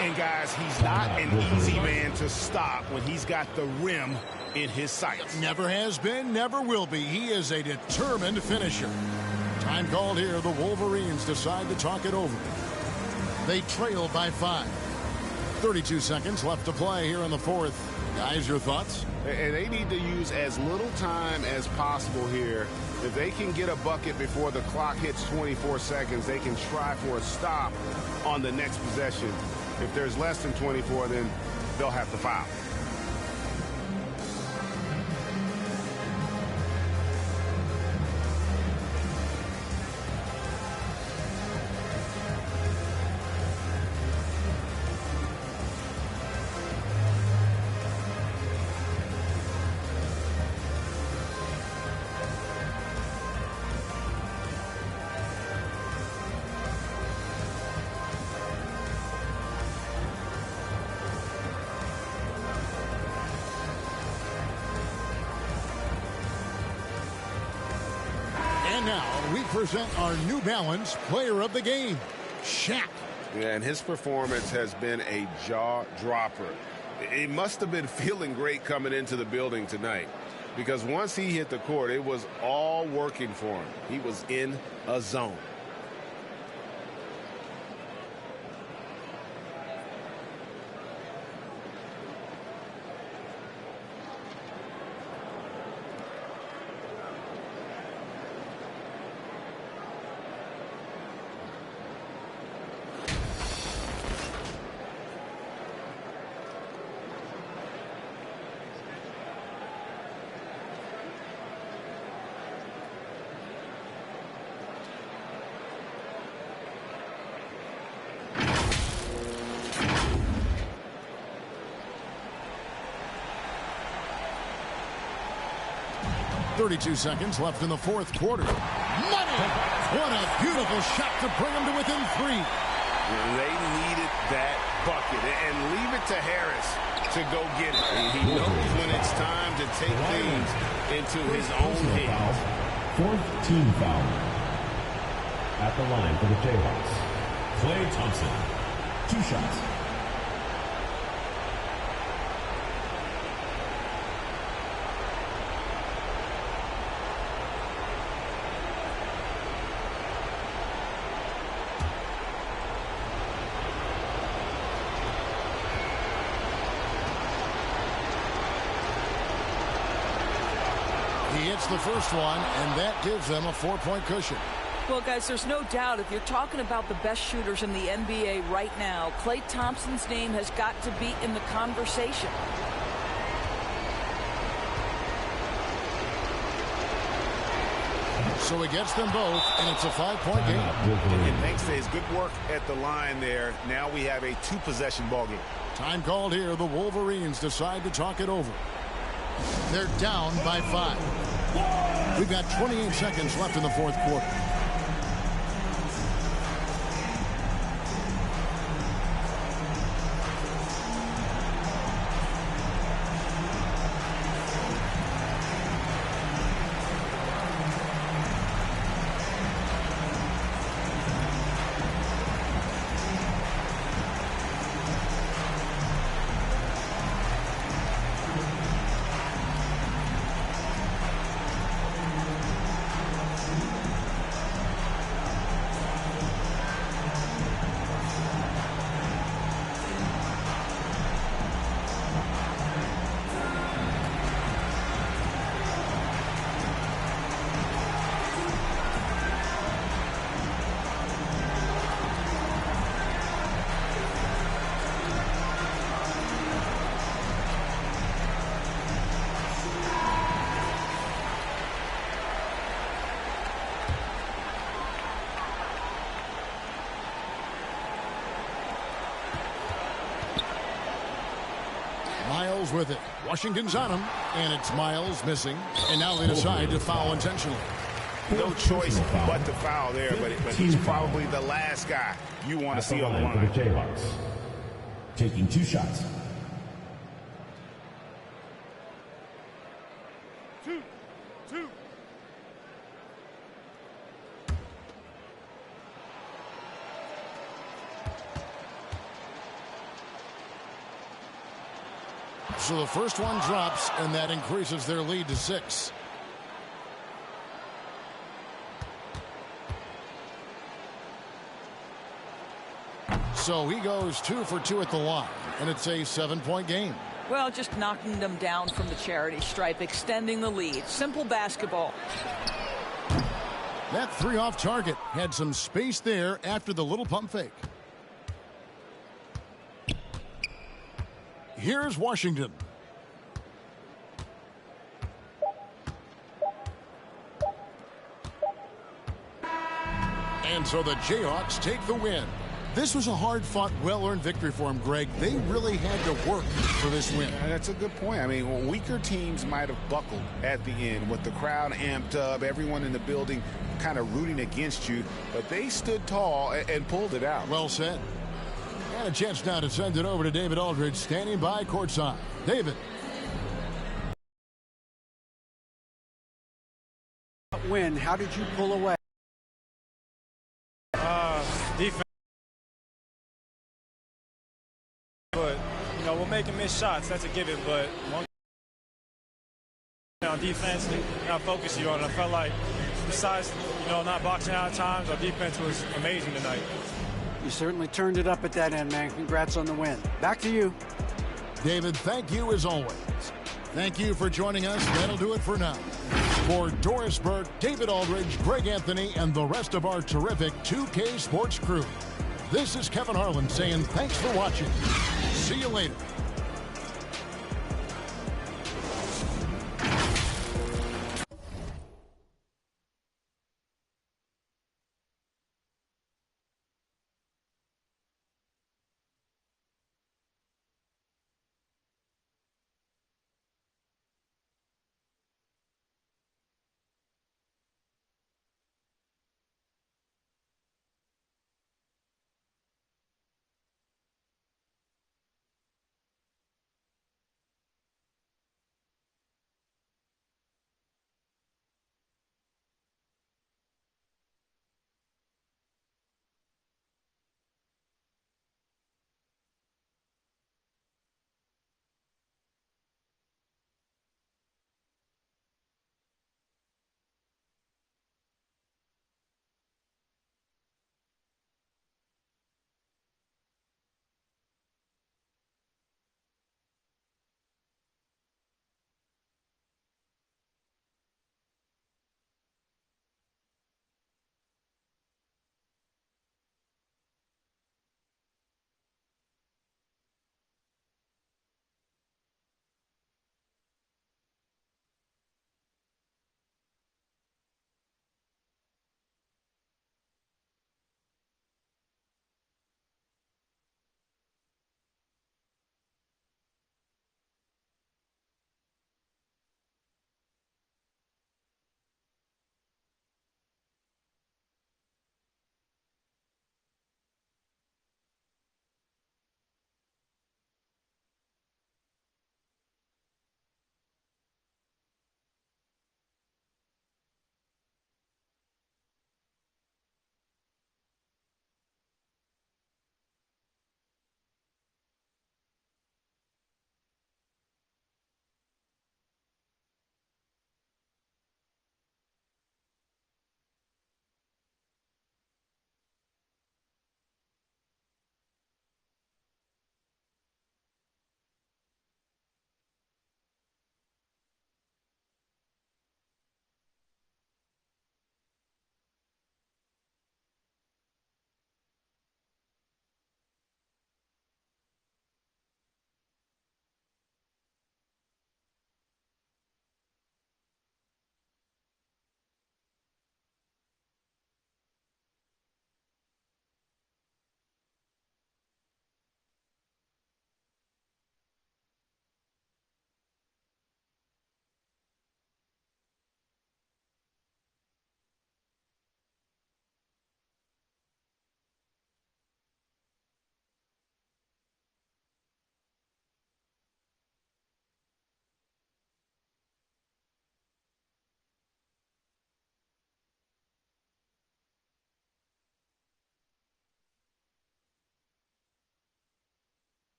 And, guys, he's not an easy man to stop when he's got the rim in his sights. Never has been, never will be. He is a determined finisher. Time called here. The Wolverines decide to talk it over. They trail by 5. 32 seconds left to play here in the fourth. Guys, your thoughts? And they need to use as little time as possible here. If they can get a bucket before the clock hits 24 seconds, they can try for a stop on the next possession. If there's less than 24, then they'll have to foul. And now we present our New Balance player of the game, Shaq. Yeah, and his performance has been a jaw-dropper. He must have been feeling great coming into the building tonight, because once he hit the court, it was all working for him. He was in a zone. .32 seconds left in the fourth quarter. Money! What a beautiful shot to bring them to within 3. They needed that bucket, and leave it to Harris to go get it. He knows when it's time to take things into his own hands. Fourth team foul. At the line for the Jayhawks, Klay Thompson. 2 shots. He hits the first one, and that gives them a 4-point cushion. Well, guys, there's no doubt if you're talking about the best shooters in the NBA right now, Klay Thompson's name has got to be in the conversation. So he gets them both, and it's a 5-point game. And thanks to his good work at the line there, now we have a 2-possession ball game. Time called here. The Wolverines decide to talk it over. They're down by 5. We've got 28 seconds left in the fourth quarter. Miles with it. Washington's on him, and it's Miles missing. And now they decide to foul intentionally. No choice but to foul there, but he's probably the last guy you want to see on the line. For the Jayhawks, taking 2 shots. Two. So the first one drops, and that increases their lead to 6. So he goes 2 for 2 at the line, and it's a 7-point game. Well, just knocking them down from the charity stripe, extending the lead. Simple basketball. That 3 off target had some space there after the little pump fake. Here's Washington. And so the Jayhawks take the win. This was a hard-fought, well-earned victory for him, Greg. They really had to work for this win. That's a good point. I mean, weaker teams might have buckled at the end with the crowd amped up, everyone in the building kind of rooting against you, but they stood tall and pulled it out. Well said. And a chance now to send it over to David Aldridge, standing by courtside. David. Win. How did you pull away? Defense. But, you know, we'll make them miss shots. That's a given. But one on defense, not focusing on it. I felt like besides, you know, not boxing out at times, our defense was amazing tonight. You certainly turned it up at that end, man. Congrats on the win. Back to you. David, thank you as always. Thank you for joining us. That'll do it for now. For Doris Burke, David Aldridge, Greg Anthony, and the rest of our terrific 2K Sports crew, this is Kevin Harlan saying thanks for watching. See you later.